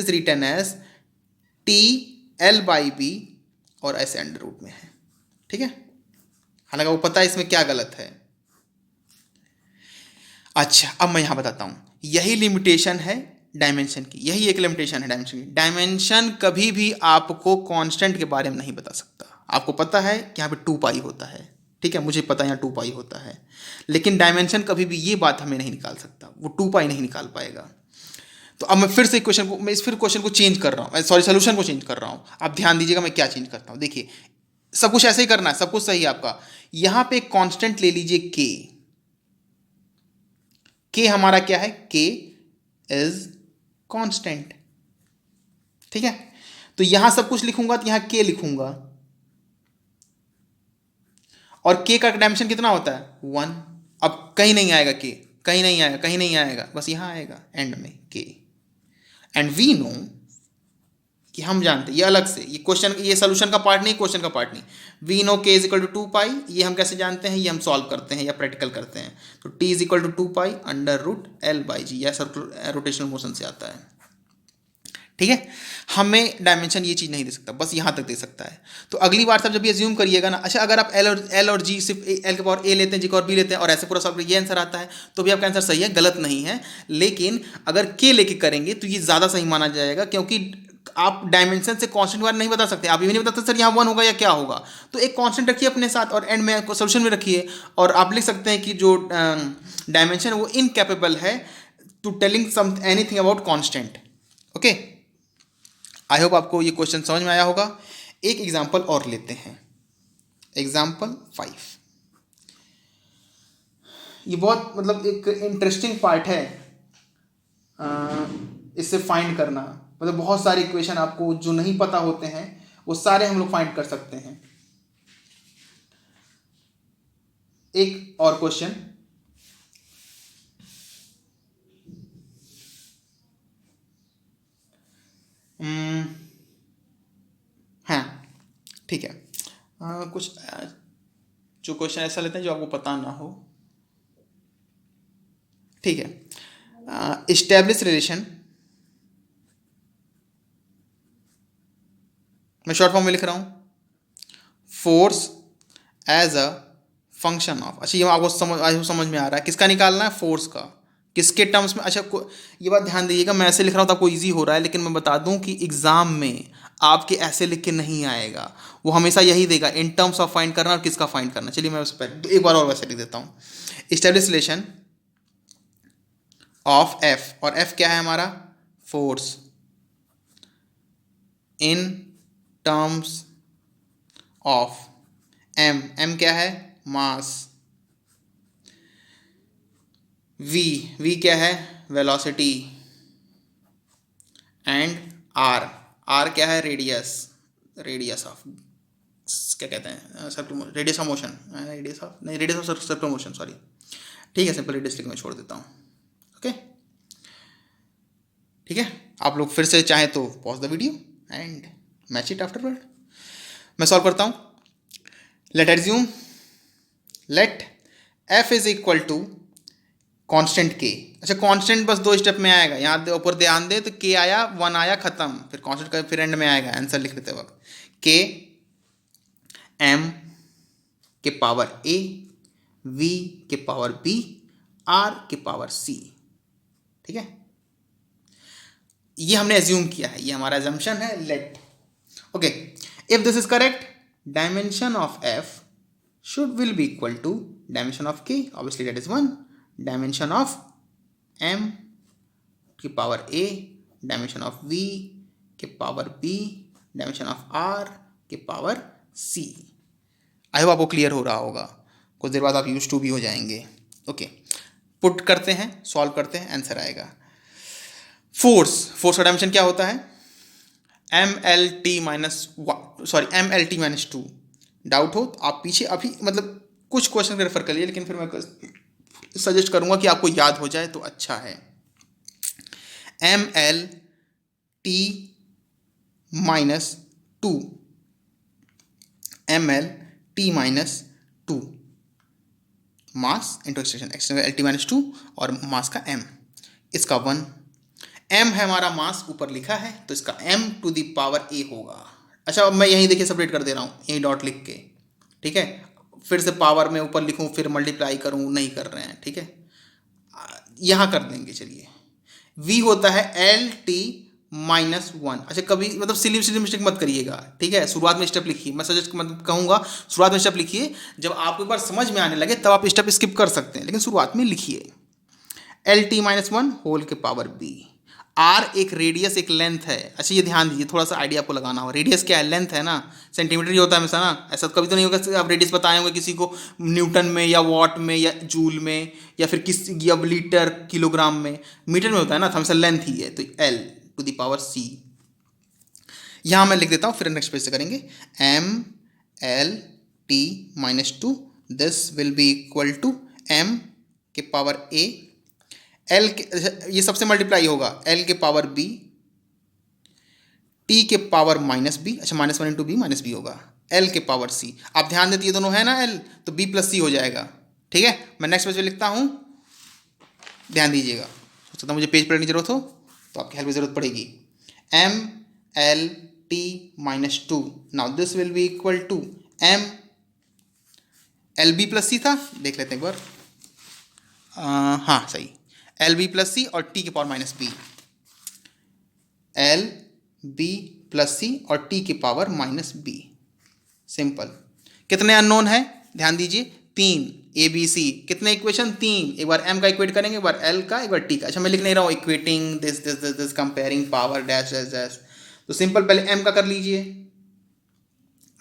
written as T L by B, और ऐसे अंडर रूट में है। ठीक है, हालांकि आपको पता है इसमें क्या गलत है। अच्छा अब मैं यहाँ बताता हूँ, यही लिमिटेशन है डायमेंशन की, यही एक लिमिटेशन है डायमेंशन की। डायमेंशन कभी भी आपको कांस्टेंट के बारे में नहीं बता सकता। आपको पता है कि यहाँ पे 2 पाई होता है, ठीक है, मुझे पता है यहाँ 2 पाई होता है, लेकिन डायमेंशन कभी भी ये बात हमें नहीं निकाल सकता, वो 2 पाई नहीं निकाल पाएगा। तो अब मैं फिर से क्वेश्चन को, मैं इस फिर क्वेश्चन को चेंज कर रहा हूँ, सॉरी सोल्यूशन को चेंज कर रहा हूँ। आप ध्यान दीजिएगा मैं क्या चेंज करता हूँ। देखिए सब कुछ ऐसे ही करना है, सब कुछ सही है आपका। यहाँ पे कॉन्स्टेंट ले लीजिए के हमारा क्या है, के इज कांस्टेंट। ठीक है, तो यहां सब कुछ लिखूंगा तो यहां के लिखूंगा, और के का डायमेंशन कितना होता है 1। अब कहीं नहीं आएगा के, कहीं नहीं आएगा, कहीं नहीं आएगा, बस यहां आएगा एंड में के। एंड वी नो कि हम जानते हैं, ये अलग से, ये क्वेश्चन, ये सोल्यूशन का पार्ट नहीं, क्वेश्चन का पार्ट नहीं। वी नो के इज इक्वल टू 2 पाई, ये हम कैसे जानते हैं, ये हम सॉल्व करते हैं या प्रैक्टिकल करते हैं। तो T is equal to 2 pi under root L by G, या रोटेशनल मोशन से आता है। ठीक है, हमें डायमेंशन ये चीज़ नहीं दे सकता, बस यहाँ तक दे सकता है। तो अगली बार सब जब ये एज्यूम करिएगा ना, अच्छा अगर आप एल और जी सिर्फ एल के पावर ए लेते हैं, जी के पावर बी लेते हैं और ऐसे पूरा सॉल्व करिए, ये आंसर आता है, तो भी आपका आंसर सही है, गलत नहीं है। लेकिन अगर के लेके करेंगे तो ये ज़्यादा सही माना जाएगा, क्योंकि आप डायमेंशन से कांस्टेंट वाला नहीं बता सकते। आप ये भी नहीं बता सकते सर यहाँ 1 होगा या क्या होगा, तो एक कांस्टेंट रखिए अपने साथ और एंड में सोल्यूशन में रखिए, और आप लिख सकते हैं कि जो डायमेंशन है वो इनकैपेबल है to telling some anything about constant. Okay, I hope आपको ये क्वेश्चन समझ में आया होगा। एक एग्जाम्पल और लेते हैं, एग्जाम्पल 5। ये बहुत मतलब एक इंटरेस्टिंग पार्ट है, इससे फाइंड करना, मतलब बहुत सारे इक्वेशन आपको जो नहीं पता होते हैं वो सारे हम लोग फाइंड कर सकते हैं। एक और क्वेश्चन, हाँ ठीक है, कुछ जो क्वेश्चन ऐसा लेते हैं जो आपको पता ना हो। ठीक है, इस्टेब्लिश रिलेशन, मैं शॉर्ट फॉर्म में लिख रहा हूँ, force as a function of. अच्छा ये आपको समझ में आ रहा है, किसका निकालना है, फोर्स का, किसके टर्म्स में। अच्छा ये बात ध्यान दीजिएगा, मैं ऐसे लिख रहा हूँ तो आपको ईजी हो रहा है, लेकिन मैं बता दूं कि एग्जाम में आपके ऐसे लिख के नहीं आएगा, वो हमेशा यही देगा इन टर्म्स ऑफ फाइंड करना और किसका फाइंड करना। चलिए मैं उस पर एक बार और वैसे लिख देता हूँ, इस्टेब्लिश रिलेशन ऑफ एफ, और एफ क्या है हमारा, force, in terms of M, M क्या है, मास, वी, वी क्या है, वेलोसिटी, एंड आर, आर क्या है, रेडियस, रेडियस ऑफ, क्या कहते हैं, circular, radius of motion, radius of नहीं, radius of circular motion, sorry. ठीक है, सिंपल रेडियस लिख मैं छोड़ देता हूँ। ओके ठीक है, आप लोग फिर से चाहें तो pause the video and match it afterward. मैं सॉल्व करता हूँ। Let assume, let F is equal to constant K. अच्छा कांस्टेंट बस 2 स्टेप में आएगा, यहाँ ऊपर ध्यान दे तो के आया, 1 आया, खत्म, फिर कांस्टेंट का फिर एंड में आएगा आंसर लिख लेते वक्त, के एम के पावर ए, वी के पावर बी, आर के पावर सी। ठीक है, ये हमने एज्यूम किया है, ये हमारा एजम्पशन है, let. Okay, if this is correct, dimension of F should will be equal to dimension of k, obviously that is 1, dimension of m की power a, dimension of v के power b, dimension of r के power c। आई hope आपको clear हो रहा होगा, कुछ देर बाद आप यूज टू भी हो जाएंगे। ओके, पुट करते हैं, सॉल्व करते हैं, आंसर आएगा। फोर्स, फोर्स का डायमेंशन क्या होता है, M L T minus 2। Doubt हो तो आप पीछे अभी मतलब कुछ क्वेश्चन रेफर कर लिए, लेकिन फिर मैं सजेस्ट करूंगा कि आपको याद हो जाए तो अच्छा है। M L T minus 2, M L T minus 2, mass into extension L T minus 2 और मास का m, इसका 1, m है हमारा मास ऊपर लिखा है तो इसका m to the power a होगा। अच्छा अब मैं यहीं देखिए सेपरेट कर दे रहा हूँ, यहीं डॉट लिख के, ठीक है, फिर से पावर में ऊपर लिखूँ फिर मल्टीप्लाई करूँ, नहीं कर रहे हैं, ठीक है, यहाँ कर देंगे। चलिए v होता है एल टी माइनस 1। अच्छा कभी मतलब सिली मिस्टेक मत करिएगा, ठीक है, शुरुआत में स्टेप लिखिए, मैं सजेस्ट मतलब कहूँगा शुरुआत में स्टेप लिखिए, जब आपको एक बार समझ में आने लगे तब आप स्टेप स्किप कर सकते हैं, लेकिन शुरुआत में लिखिए एल टी माइनस 1 होल के पावर b। आर एक रेडियस एक लेंथ है। अच्छा ये ध्यान दीजिए, थोड़ा सा आइडिया आपको लगाना होगा, रेडियस क्या है, लेंथ है ना, सेंटीमीटर ही होता है हमेशा ना, ऐसा कभी तो नहीं होगा आप रेडियस बताए होंगे किसी को न्यूटन में या वॉट में या जूल में या फिर किस या लीटर किलोग्राम में, मीटर में होता है ना, तो हमेशा लेंथ ही है, तो एल टू द पावर सी। यहाँ मैं लिख देता हूँ, फिर नेक्स्ट पेज से करेंगे। M L T minus two, this will be equal to M के पावर ए, एल के, ये सबसे मल्टीप्लाई होगा, एल के पावर बी, टी के पावर माइनस बी, अच्छा minus one into B minus B होगा, एल के पावर सी। आप ध्यान देते ये दोनों है ना एल, तो बी प्लस सी हो जाएगा। ठीक है, मैं नेक्स्ट पेज पे लिखता हूँ, ध्यान दीजिएगा। हो सकता है मुझे पेज पढ़ने की जरूरत हो तो आपकी हेल्प की जरूरत पड़ेगी। M L T minus two, now this will be equal to M L B plus C था, देख लेते हैं एक बार। हाँ सही, एल बी प्लस सी और टी के power minus B, L B plus C और टी के पावर माइनस बी। सिंपल। कितने अननोन है ध्यान दीजिए, 3, ए बी सी। कितने इक्वेशन? 3। एक बार एम का इक्वेट करेंगे, एक बार एल का, एक बार टी का। अच्छा मैं लिख नहीं रहा हूँ equating this this this this, comparing power dash dash dash. तो सिंपल पहले एम का कर लीजिए।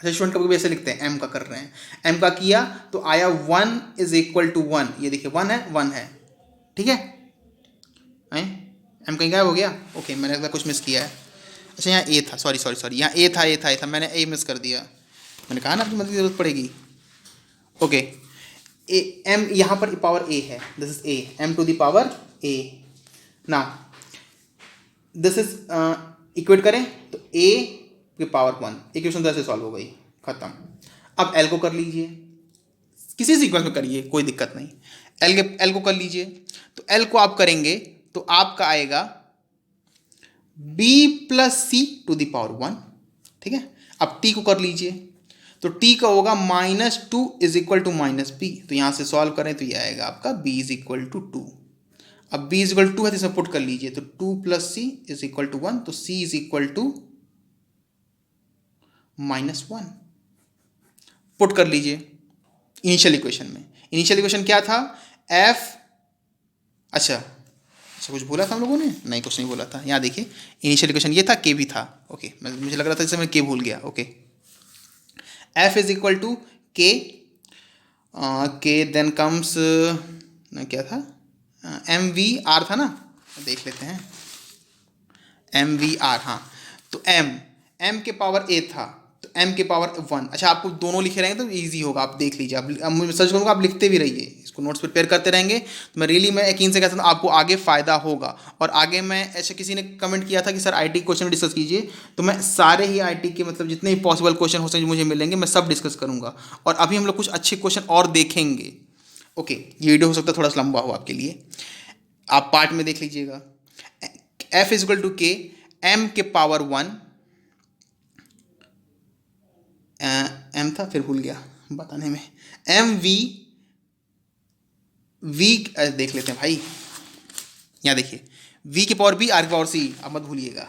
अच्छा स्टूडेंट कभी ऐसे लिखते हैं, एम का कर रहे हैं, एम का किया तो आया 1 इज इक्वल टू 1, ये देखिए 1 है। ठीक है, एम कहीं गायब हो गया? ओके मैंने लगता कुछ मिस किया है। अच्छा यहाँ ए था, सॉरी यहाँ ए था, मैंने ए मिस कर दिया। मैंने कहा ना आपकी मदद की जरूरत पड़ेगी। ओके, ए एम यहाँ पर पावर ए है, this is A, M to the power A. ना दिस इज इक्वेट करें तो ए की पावर 1, इक्वेशन 10 से सॉल्व हो गई, खत्म। अब एल को कर लीजिए, किसी सीक्वेंस में करिए कोई दिक्कत नहीं। एल को कर लीजिए, तो एल को आप करेंगे तो आपका आएगा b plus C to the power 1। ठीक है, अब t को कर लीजिए तो t का होगा -2 इज इक्वल टू -b, तो यहां से सॉल्व करें तो ये आएगा आपका b इज इक्वल टू 2। अब b इज इक्वल टू 2 है तो इसमें पुट कर लीजिए, तो 2 plus C is equal to 1, तो c is equal to -1। Put कर लीजिए इनिशियल इक्वेशन में। इनिशियल इक्वेशन क्या था? f, अच्छा कुछ बोला था हम लोगों ने? नहीं कुछ नहीं बोला था। यहाँ देखिए इनिशियल इक्वेशन ये था, के भी था। ओके मुझे लग रहा था जैसे मैं के भूल गया। Okay, F is equal to K then comes क्या था, एम वी आर था ना, देख लेते हैं, एम वी आर। हाँ तो एम के पावर ए था, तो एम के पावर 1। अच्छा आपको दोनों लिखे रहेंगे तो इजी होगा, आप देख लीजिए। अब मैं सच करूँगा, आप लिखते भी रहिए, इसको नोट्स प्रिपेयर करते रहेंगे तो मैं यकीन से कहता हूँ आपको आगे फ़ायदा होगा। और आगे मैं ऐसे, किसी ने कमेंट किया था कि सर आईटी क्वेश्चन डिस्कस कीजिए, तो मैं सारे ही आईटी के मतलब जितने भी पॉसिबल क्वेश्चन हो सके मुझे मिलेंगे, मैं सब डिस्कस करूँगा। और अभी हम लोग कुछ अच्छे क्वेश्चन और देखेंगे। ओके, ये वीडियो हो सकता है थोड़ा सा लंबा हो आपके लिए, आप पार्ट में देख लीजिएगा। F is equal to K, M के पावर 1, एम था फिर भूल गया बताने में, एम वी देख लेते हैं भाई। यहाँ देखिए v के पावर b, r के पावर c, अब मत भूलिएगा।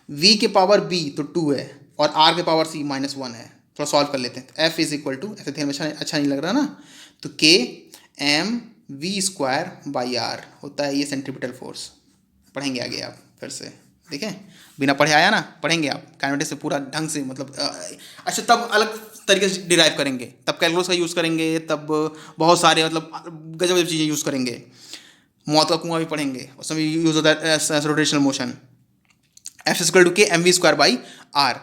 v के पावर b तो 2 है और r के पावर c -1 है। थोड़ा सॉल्व कर लेते हैं। f इज इक्वल टू, ऐसे ध्यान में अच्छा नहीं लग रहा ना, तो k m v square by r होता है ये सेंट्रीपिटल फोर्स। पढ़ेंगे आगे आप फिर से, देखें बिना पढ़े आया ना, पढ़ेंगे आप काइनेटिक्स से पूरा ढंग से, मतलब अच्छा तब अलग तरीके से डिराइव करेंगे, तब कैलकुलस का यूज़ करेंगे, तब बहुत सारे मतलब गजब गजब चीज़ें यूज़ करेंगे। मौत का कुआं भी पढ़ेंगे, उसमें भी यूज़ होता है rotational motion. F equal to K M V square by R.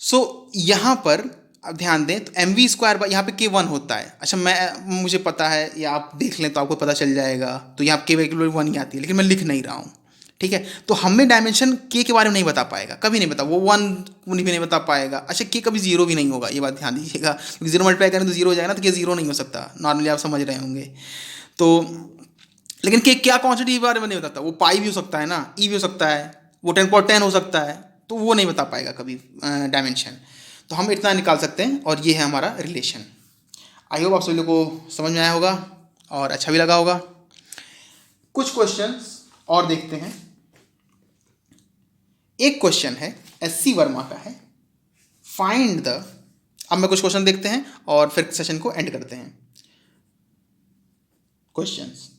So यहाँ पर अब ध्यान दें तो एम वी स्क्वायर बाई, यहाँ पे के 1 होता है। अच्छा मुझे पता है, या आप देख लें तो आपको पता चल जाएगा, तो यहाँ के वैल्यू 1 ही आती है, लेकिन मैं लिख नहीं रहा हूँ। ठीक है, तो हमें डायमेंशन के बारे में नहीं बता पाएगा, कभी नहीं बता, वो 1 भी नहीं बता पाएगा। अच्छा के कभी 0 भी नहीं होगा, ये बात ध्यान दीजिएगा, क्योंकि 0 मल्टीप्लाई करें तो 0 हो जाएगा ना, तो के 0 नहीं हो सकता, नॉर्मली आप समझ रहे होंगे। तो लेकिन के क्या क्वांटिटी के बारे में नहीं बताता, वो पाई भी हो सकता है ना, ई भी हो सकता है, वो 10/10 हो सकता है, तो वो नहीं बता पाएगा कभी डायमेंशन। तो हम इतना निकाल सकते हैं, और ये है हमारा रिलेशन। आई होप आप सभी लोग को समझ में आया होगा और अच्छा भी लगा होगा। कुछ क्वेश्चंस और देखते हैं। एक क्वेश्चन है SC वर्मा का है, फाइंड द, अब मैं कुछ क्वेश्चन देखते हैं और फिर सेशन को एंड करते हैं। Questions,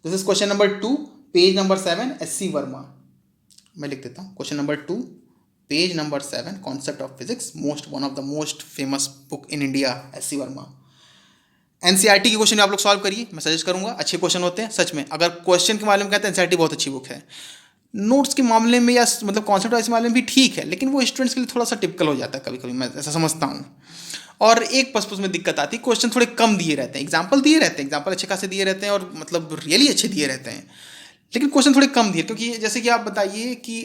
this is question number 2, page number 7, SC Verma. मैं लिख देता हूँ, question number 2, page number 7, concept of physics, one of the most famous book in India, SC Verma. NCERT के क्वेश्चन आप लोग सॉल्व करिए, मैं सजेस्ट करूंगा, अच्छे क्वेश्चन होते हैं सच में। अगर क्वेश्चन के बारे में कहते हैं NCERT बहुत अच्छी बुक है। नोट्स के मामले में या मतलब कॉन्सेप्ट वाइज मामले में भी ठीक है, लेकिन वो स्टूडेंट्स के लिए थोड़ा सा टिपिकल हो जाता है कभी कभी, मैं ऐसा समझता हूँ। और एक पस में दिक्कत आती है, क्वेश्चन थोड़े कम दिए रहते हैं, एग्जाम्पल दिए रहते हैं, एग्जाम्पल अच्छे खासे दिए रहते हैं और मतलब रियली अच्छे दिए रहते हैं, लेकिन क्वेश्चन थोड़े कम दिए। क्योंकि जैसे कि आप बताइए कि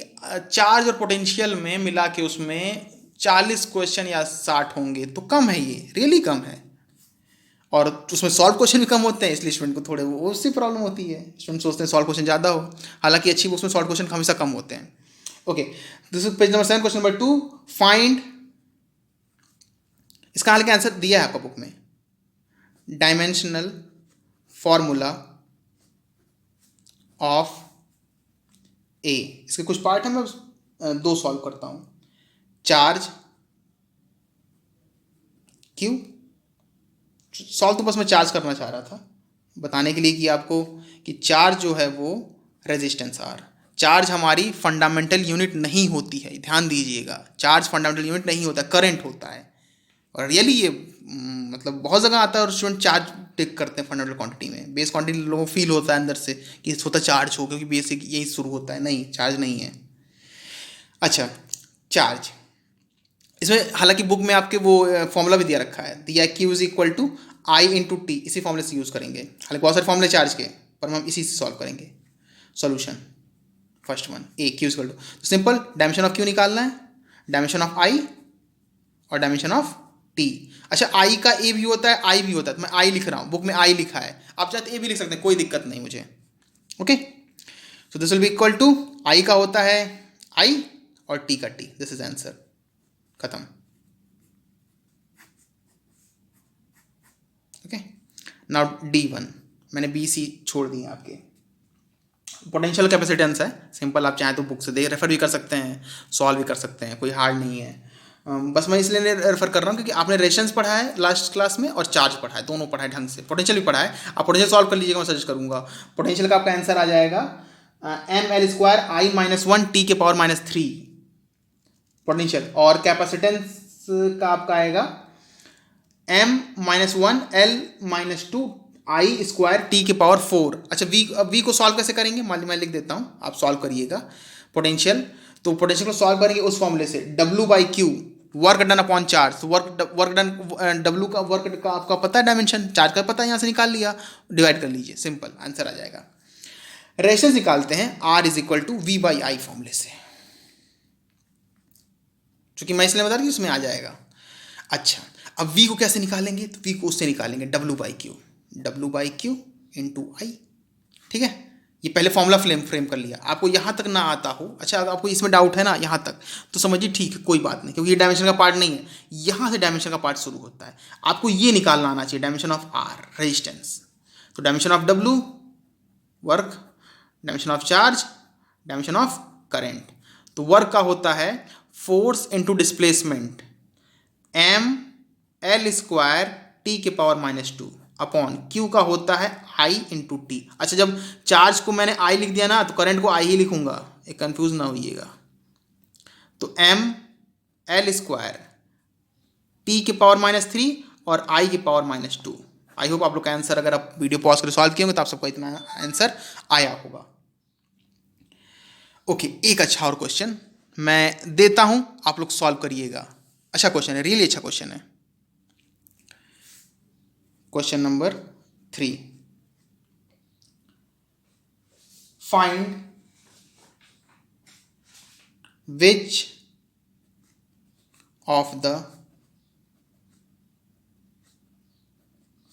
चार्ज और पोटेंशियल में मिला के उसमें 40 क्वेश्चन या 60 होंगे, तो कम है, ये रियली कम है। और उसमें सॉल्व क्वेश्चन भी कम होते हैं, इसलिए स्टूडेंट को थोड़े वो उससे प्रॉब्लम होती है, स्टूडेंट सोचते हैं सॉल्व क्वेश्चन ज़्यादा हो, हालांकि अच्छी बुक्स में सॉल्व क्वेश्चन हमेशा कम होते हैं। Okay, this is page number 7, question number 2, find, इसका हाल का आंसर दिया है आपका बुक में, डायमेंशनल फॉर्मूला ऑफ ए। इसके कुछ पार्ट है, मैं दो सॉल्व करता हूं। चार्ज क्यू, सॉल्व तो बस मैं चार्ज करना चाह रहा था, बताने के लिए कि आपको कि चार्ज जो है वो रेजिस्टेंस आर, चार्ज हमारी फंडामेंटल यूनिट नहीं होती है, ध्यान दीजिएगा, चार्ज फंडामेंटल यूनिट नहीं होता, करंट होता है। और रियली ये मतलब बहुत जगह आता है और स्टूडेंट चार्ज टेक करते हैं फंडामेंटल क्वांटिटी में, बेस क्वांटिटी लोगों को फील होता है अंदर से कि होता चार्ज हो, क्योंकि बेसिक यही शुरू होता है, नहीं चार्ज नहीं है। अच्छा, चार्ज, इसमें हालांकि बुक में आपके वो फॉर्मूला भी दिया रखा है, दिया Q is equal to I into T, इसी फॉर्मूले से यूज़ करेंगे, हालांकि बहुत सारे फॉर्मूले चार्ज के, पर हम इसी से सॉल्व करेंगे। Solution first one, a Q is equal to, simple dimension of Q निकालना है, डायमेंशन ऑफ आई और डायमेंशन ऑफ टी। अच्छा, आई का ए भी होता है, आई भी होता है, तो मैं आई लिख रहा हूँ, बुक में आई लिखा है, आप चाहते ए भी लिख सकते हैं, कोई दिक्कत नहीं मुझे। Okay, so this will be equal to, I का होता है आई और टी का टी, दिस इज आंसर, खत्म। ओके, नाउ D1, मैंने बी सी छोड़ दिए आपके, पोटेंशियल कैपेसिटेंस है, सिंपल, आप चाहें तो बुक से दे रेफर भी कर सकते हैं, सॉल्व भी कर सकते हैं, कोई हार्ड नहीं है। बस मैं इसलिए रेफर कर रहा हूँ क्योंकि आपने रेशंस पढ़ा है लास्ट क्लास में और चार्ज पढ़ा है, दोनों पढ़ा है ढंग से, पोटेंशियल भी पढ़ा है, आप पोटेंशियल सॉल्व कर लीजिएगा, मैं सजेस्ट करूँगा। पोटेंशियल का आपका आंसर आ जाएगा ml² I-1 T⁻³ पोटेंशियल, और कैपेसिटेंस का आपका आएगा m-1L-2 I² अच्छा, वी को सॉल्व कैसे करेंगे, मान ली मैं लिख देता हूँ, आप सॉल्व करिएगा पोटेंशियल। तो पोटेंशियल को सॉल्व करेंगे उस फॉर्मूले से, W/Q, work done upon charge, तो वर्क डन, डब्ल्यू का वर्क का आपका पता है डायमेंशन, चार्ज का पता है, यहाँ से निकाल लिया, डिवाइड कर लीजिए, सिंपल आंसर आ जाएगा। रेशंस निकालते हैं, R is equal to V/I फॉर्मूले से, चूंकि मैं इसलिए बता रहा हूँ उसमें आ जाएगा। अच्छा, अब V को कैसे निकालेंगे, तो V को उससे निकालेंगे W/Q इंटू आई, ठीक है, ये पहले फॉर्मूला फ्रेम कर लिया, आपको यहाँ तक ना आता हो, अच्छा अगर आपको इसमें डाउट है ना यहाँ तक, तो समझिए ठीक है, कोई बात नहीं, क्योंकि ये डायमेंशन का पार्ट नहीं है, यहाँ से डायमेंशन का पार्ट शुरू होता है, आपको ये निकालना आना चाहिए, डायमेंशन ऑफ R रेजिस्टेंस, तो dimension of W work, dimension of charge, dimension of current, तो वर्क का होता है force into displacement mL² T⁻² upon Q का होता है I इंटू टी। अच्छा, जब चार्ज को मैंने I लिख दिया ना, तो करंट को I ही लिखूंगा, एक कंफ्यूज ना होइएगा, तो mL² T⁻³ और I⁻²। आई होप आप लोग का आंसर, अगर आप वीडियो पॉज कर सॉल्व किए होंगे तो आप सबको इतना आंसर आया होगा। ओके, एक अच्छा और क्वेश्चन मैं देता हूं, आप लोग सॉल्व करिएगा, अच्छा क्वेश्चन है, रियली अच्छा क्वेश्चन है। Question number 3, find which of the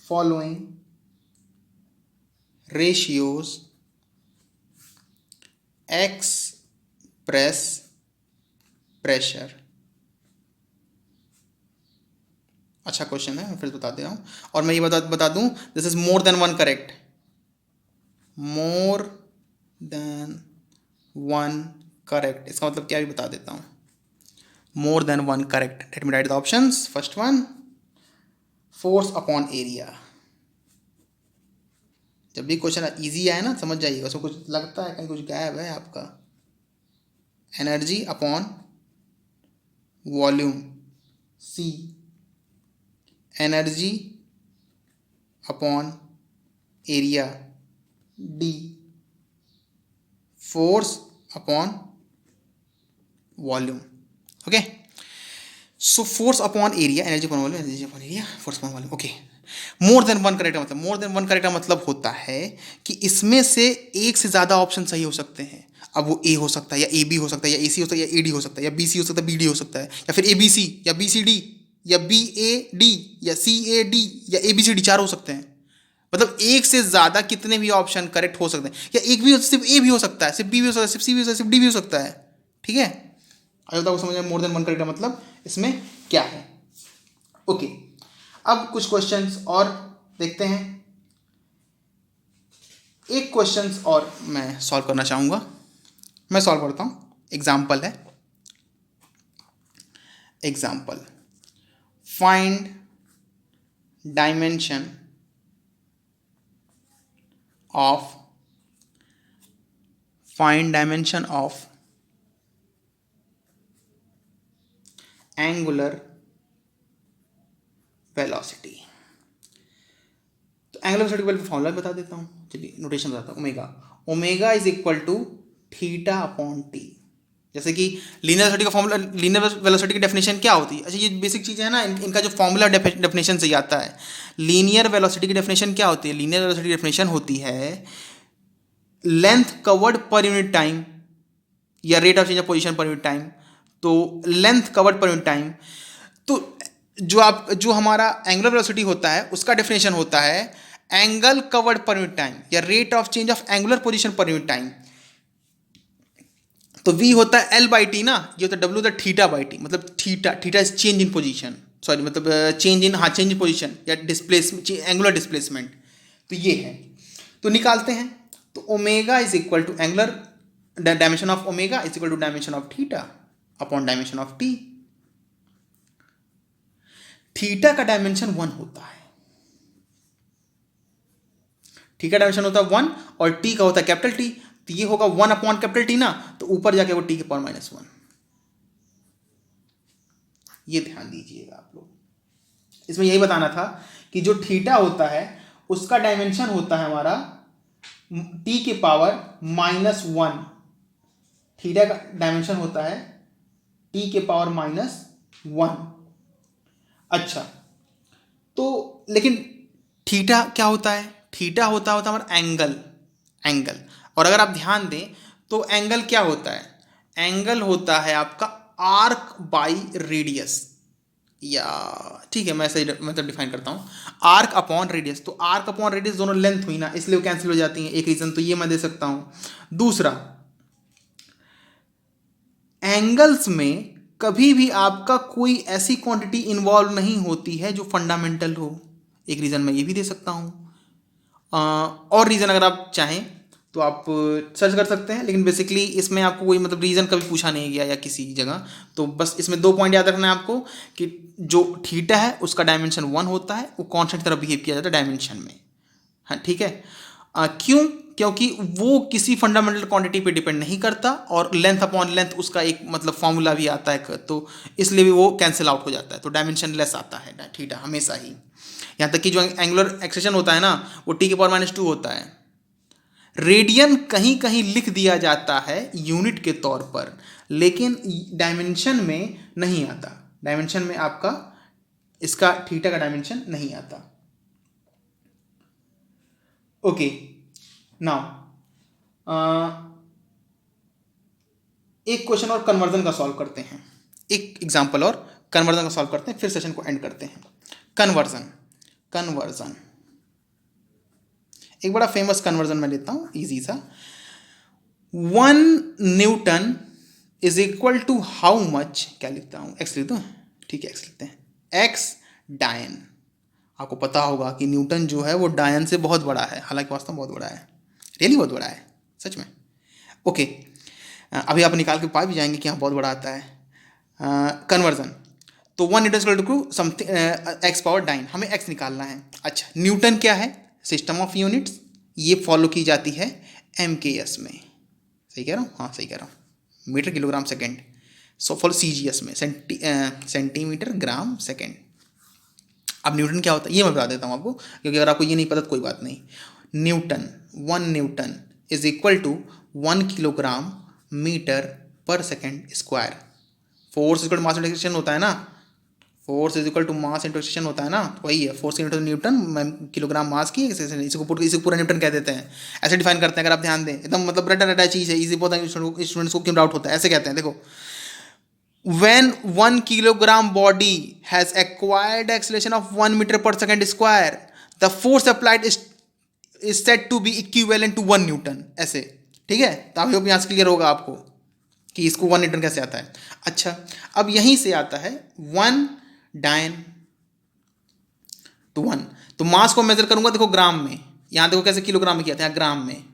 following ratios express pressure. अच्छा क्वेश्चन है, मैं फिर बता दे रहा हूँ, और मैं ये बता दूँ, this is more than one correct, more than one correct, इसका मतलब क्या भी बता देता हूँ, more than one correct. Let me right the options, first one force upon area, जब भी क्वेश्चन इजी आए ना समझ जाइएगा, उसमें कुछ लगता है कहीं कुछ गायब है आपका, energy upon volume C, energy upon area D, force upon volume. Okay, so force upon area, energy upon volume, energy upon area, force upon volume. Okay, more than one correct मतलब, मोर देन वन करेक्ट मतलब होता है कि इसमें से एक से ज़्यादा ऑप्शन सही हो सकते हैं। अब वो ए हो सकता है, या ए बी हो सकता है, या ए सी हो सकता है, या ए डी हो सकता है, या बी सी हो सकता है, बी डी हो सकता है, या फिर ए बी सी, या बी सी डी, या बी ए डी, या सी ए डी, या ए बी सी डी, चार हो सकते हैं। मतलब एक से ज़्यादा कितने भी ऑप्शन करेक्ट हो सकते हैं, या एक भी सिर्फ ए भी हो सकता है, सिर्फ बी भी हो सकता है, सिर्फ सी भी हो सकता है, सिर्फ डी भी हो सकता है। ठीक है, आई होता है समझ में मोर देन वन करेक्ट मतलब इसमें क्या है। ओके, अब कुछ क्वेश्चंस और देखते हैं। एक क्वेश्चंस और मैं सॉल्व करना चाहूँगा, मैं सॉल्व करता हूँ। एग्जाम्पल है, example, find dimension of, find dimension of angular velocity. तो एंगुलर वेलोसिटी का फॉर्मूला बता देता हूँ, चलिए नोटेशन बताता हूँ। Omega, omega is equal to theta upon T. जैसे कि लीनियर वेलोसिटी का फॉर्मूला, लीनियर वेलोसिटी की डेफिनेशन क्या होती है? अच्छा, ये बेसिक चीज़ है ना, इनका जो फॉर्मूला डेफिनेशन से आता है। लीनियर वेलोसिटी की डेफिनेशन क्या होती है? लीनियर वेलोसिटी की डेफिनेशन होती है length covered per unit time, या rate of change of position per unit time. तो length covered per unit time, तो जो हमारा एंगुलर वेलोसिटी होता है उसका डेफिनेशन होता है angle covered per unit time, या rate of change of angular position per unit time. तो v होता है L बाई टी ना, ये होता है W होता है थीटा बाई टी, मतलब theta is change in position, sorry मतलब चेंज इन पोजीशन या डिस्प्लेसमेंट, एंगुलर डिस्प्लेसमेंट। तो ये है, तो निकालते हैं। तो omega is equal to angular dimension of omega is equal to dimension of theta upon dimension of T. Theta का डायमेंशन 1 होता है, थीटा डायमेंशन होता है 1, और टी का होता है कैपिटल टी। तो ये होगा 1 अपॉन कैपिटल टी ना, तो ऊपर जाके वो टी के पावर -1। ये ध्यान दीजिएगा आप लोग, इसमें यही बताना था कि जो थीटा होता है उसका डायमेंशन होता है हमारा टी के पावर -1। थीटा का डायमेंशन होता है टी के पावर -1। अच्छा, तो लेकिन थीटा क्या होता है? थीटा होता हमारा एंगल। और अगर आप ध्यान दें तो एंगल क्या होता है? एंगल होता है आपका आर्क बाई रेडियस, या ठीक है मैं सही मतलब डिफाइन करता हूँ, आर्क अपॉन रेडियस। तो आर्क अपॉन रेडियस दोनों लेंथ हुई ना, इसलिए वो कैंसिल हो जाती हैं, एक रीजन तो ये मैं दे सकता हूँ। दूसरा, एंगल्स में कभी भी आपका कोई ऐसी क्वांटिटी इन्वॉल्व नहीं होती है जो फंडामेंटल हो, एक रीज़न मैं ये भी दे सकता हूँ। और रीज़न अगर आप चाहें तो आप सर्च कर सकते हैं, लेकिन बेसिकली इसमें आपको कोई मतलब रीज़न कभी पूछा नहीं गया या किसी जगह। तो बस इसमें 2 पॉइंट याद रखना है आपको कि जो थीटा है उसका डायमेंशन 1 होता है, वो कॉन्स्टेंट की तरह बिहेव किया जाता है डायमेंशन में। हाँ ठीक है, क्यों? क्योंकि वो किसी फंडामेंटल क्वांटिटी पे डिपेंड नहीं करता, और लेंथ अपॉन लेंथ उसका एक मतलब फॉर्मूला भी आता है, तो इसलिए भी वो कैंसिल आउट हो जाता है, तो डायमेंशन लेस आता है थीटा हमेशा ही। यहाँ तक कि जो एंगुलर एक्सेशन होता है ना, वो टी के पावर -2 होता है। रेडियन कहीं कहीं लिख दिया जाता है यूनिट के तौर पर, लेकिन डायमेंशन में नहीं आता। डायमेंशन में आपका इसका थीटा का डायमेंशन नहीं आता। ओके, नाउ एक क्वेश्चन और कन्वर्जन का सॉल्व करते हैं, एक एग्जांपल और कन्वर्जन का सॉल्व करते हैं, फिर सेशन को एंड करते हैं। कन्वर्जन एक बड़ा फेमस कन्वर्जन मैं लेता हूं, इजी सा। 1 newton is equal to how much, क्या लिखता हूं, एक्स लिख दूं, ठीक है एक्स लिखते हैं, एक्स डायन। आपको पता होगा कि न्यूटन जो है वो डायन से बहुत बड़ा है, हालांकि वास्तव में बहुत बड़ा है, रियली बहुत बड़ा है सच में। ओके, अभी आप निकाल के पा भी जाएंगे कि हाँ बहुत बड़ा आता है। कन्वर्जन, तो 1 newton to something X power dyne, हमें एक्स निकालना है। अच्छा, न्यूटन क्या है? सिस्टम ऑफ यूनिट्स, ये फॉलो की जाती है MKS में, सही कह रहा हूँ? हाँ सही कह रहा हूँ, metre kilogram second. So follow CGS में, सेंटीमीटर ग्राम सेकेंड। अब न्यूटन क्या होता है ये मैं बता देता हूँ आपको, क्योंकि अगर आपको ये नहीं पता तो कोई बात नहीं। Newton, 1 newton is equal to 1 kilogram metre per second square. Force equal to mass into acceleration होता है ना, force is equal to mass into acceleration होता है ना, तो वही है force into newton kilogram mass की एक्सेलरेशन, इसी को पूरा न्यूटन कह देते हैं, ऐसे डिफाइन करते हैं। अगर आप ध्यान दें एकदम मतलब रटा रटा चीज़ है, इजी बहुत स्टूडेंट्स को क्यों डाउट होता है, ऐसे कहते हैं देखो, when 1 kilogram body has acquired acceleration of 1 meter per second square, the force applied is said to be equivalent to 1 newton। ऐसे ठीक है, तो आप यहाँ से क्लियर होगा आपको कि इसको 1 न्यूटन कैसे आता है। अच्छा, अब यहीं से आता है 1 डायन टू 1, तो मास को मेजर करूंगा देखो ग्राम में, यहां देखो कैसे किलोग्राम में किया था, यहाँ ग्राम में।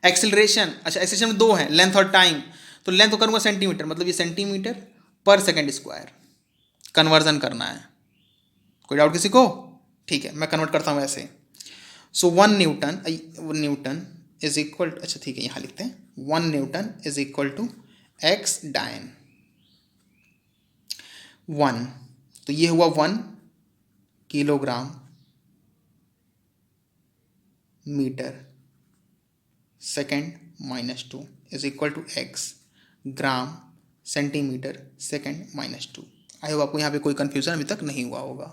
एक्सेलरेशन, अच्छा एक्सेलरेशन में दो है, लेंथ और टाइम, तो लेंथ को करूंगा सेंटीमीटर, मतलब ये सेंटीमीटर पर सेकेंड स्क्वायर, कन्वर्जन करना है। कोई डाउट किसी को? ठीक है, मैं कन्वर्ट करता हूं ऐसे। सो 1 न्यूटन इज इक्वल, अच्छा ठीक है यहाँ लिखते हैं, 1 newton is equal to X dyne 1, तो ये हुआ 1 kilogram metre second minus 2 is equal to X gram centimetre second minus 2। I hope आपको यहाँ पे कोई कंफ्यूजन अभी तक नहीं हुआ होगा।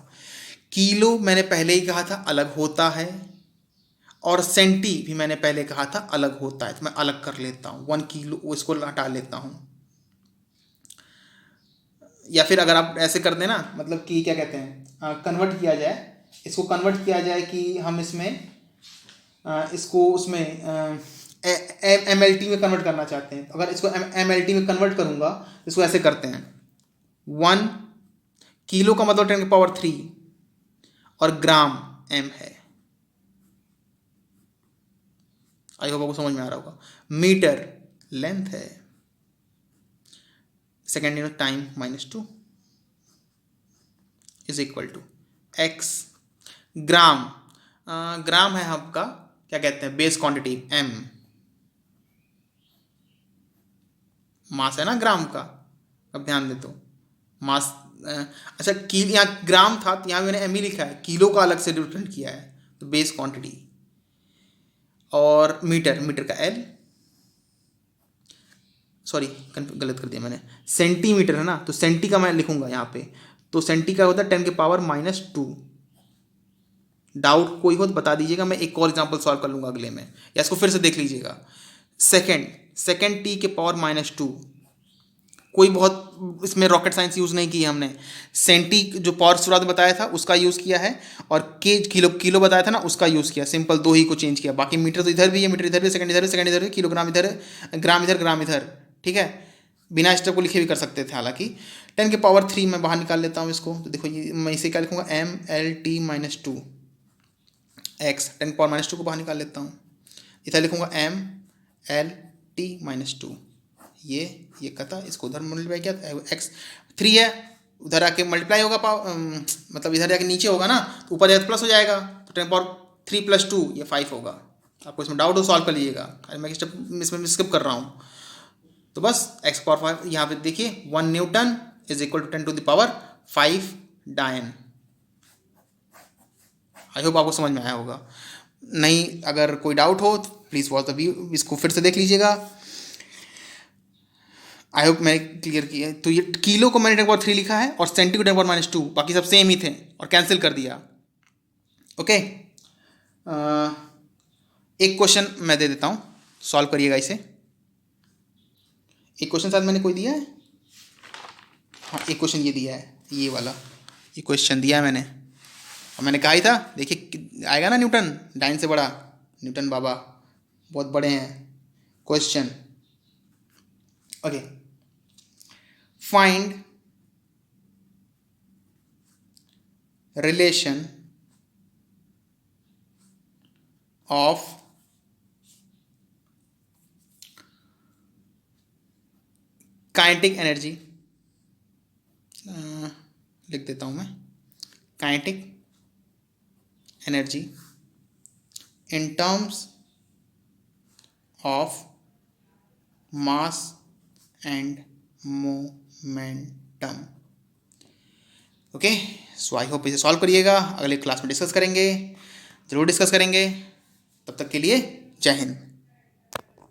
किलो मैंने पहले ही कहा था अलग होता है, और सेंटी भी मैंने पहले कहा था अलग होता है, तो मैं अलग कर लेता हूँ, 1 किलो इसको हटा लेता हूँ। या फिर अगर आप ऐसे कर दें ना, मतलब कि क्या कहते हैं, कन्वर्ट किया जाए, इसको कन्वर्ट किया जाए कि हम इसमें इसको उसमें MLT में कन्वर्ट करना चाहते हैं, अगर इसको MLT में कन्वर्ट करूंगा, इसको ऐसे करते हैं, 1 किलो का मतलब 10 की पावर 3 और ग्राम M है। आई होप आपको समझ में आ रहा होगा। मीटर लेंथ है, second unit time -2 is equal to X gram, gram है आपका क्या कहते हैं बेस क्वांटिटी M, मास है ना ग्राम का, अब ध्यान दे तो मास, अच्छा यहाँ ग्राम था तो यहाँ मैंने M ही लिखा है, किलो का अलग से डिफरेंट किया है, तो बेस क्वांटिटी। और मीटर का L, सॉरी गलत कर दिया मैंने, सेंटीमीटर है ना, तो सेंटी का मैं लिखूंगा यहाँ पे, तो सेंटी का होता है 10 के पावर -2। डाउट कोई हो तो बता दीजिएगा, मैं एक और एग्जांपल सॉल्व कर लूंगा अगले में, या इसको फिर से देख लीजिएगा। सेकेंड टी के पावर -2, कोई बहुत इसमें रॉकेट साइंस यूज़ नहीं की है हमने, सेंटी जो पावर शुरुआत में बताया था उसका यूज़ किया है, और के किलो बताया था ना उसका यूज़ किया, सिंपल दो ही को चेंज किया, बाकी मीटर तो इधर भी है, मीटर इधर भी, सेकंड इधर है, सेकंड इधर है, किलोग्राम इधर है, ग्राम इधर, ग्राम इधर, ठीक है, बिना स्टेप को लिखे भी कर सकते थे। हालांकि 10 के पावर 3 मैं बाहर निकाल लेता हूँ इसको, तो देखो ये मैं इसे क्या लिखूँगा, MLT -2 एक्स, 10 के पावर -2 को बाहर निकाल लेता हूँ, इधर लिखूँगा MLT -2, ये कथा, इसको उधर मल्टीप्लाई किया, एक्स 3 है, उधर आके मल्टीप्लाई होगा मतलब इधर जाके नीचे होगा ना, तो ऊपर जाके प्लस हो जाएगा, तो 10 पावर 3 + 2 ये 5 होगा। आपको इसमें डाउट हो सॉल्व कर लीजिएगा, मैं स्टेप इसमें स्किप कर रहा हूँ। तो बस x पावर 5 यहाँ पे देखिए, 1 newton is equal to 10 to the power 5 डायन। आई होप आपको समझ में आया होगा, नहीं अगर कोई डाउट हो तो प्लीज़ वॉच द वीडियो, इसको फिर से देख लीजिएगा। आई होप मैंने क्लियर किया। तो ये किलो को मैंने 10 पावर 3 लिखा है, और सेंटी को 10 पावर -2, बाकी सब सेम ही थे और कैंसिल कर दिया। ओके, एक क्वेश्चन मैं दे देता हूँ, सॉल्व करिएगा इसे। एक क्वेश्चन शायद मैंने कोई दिया है, हाँ एक क्वेश्चन ये दिया है, ये वाला ये क्वेश्चन दिया है मैंने, और मैंने कहा ही था देखिए आएगा ना न्यूटन, डाइन से बड़ा, न्यूटन बाबा बहुत बड़े हैं। Question, okay, find relation of kinetic energy, लिख देता हूं मैं, kinetic energy in terms of mass and momentum. Okay, so I hope इसे सॉल्व करिएगा, अगले क्लास में डिस्कस करेंगे, ज़रूर डिस्कस करेंगे। तब तक के लिए जय हिंद।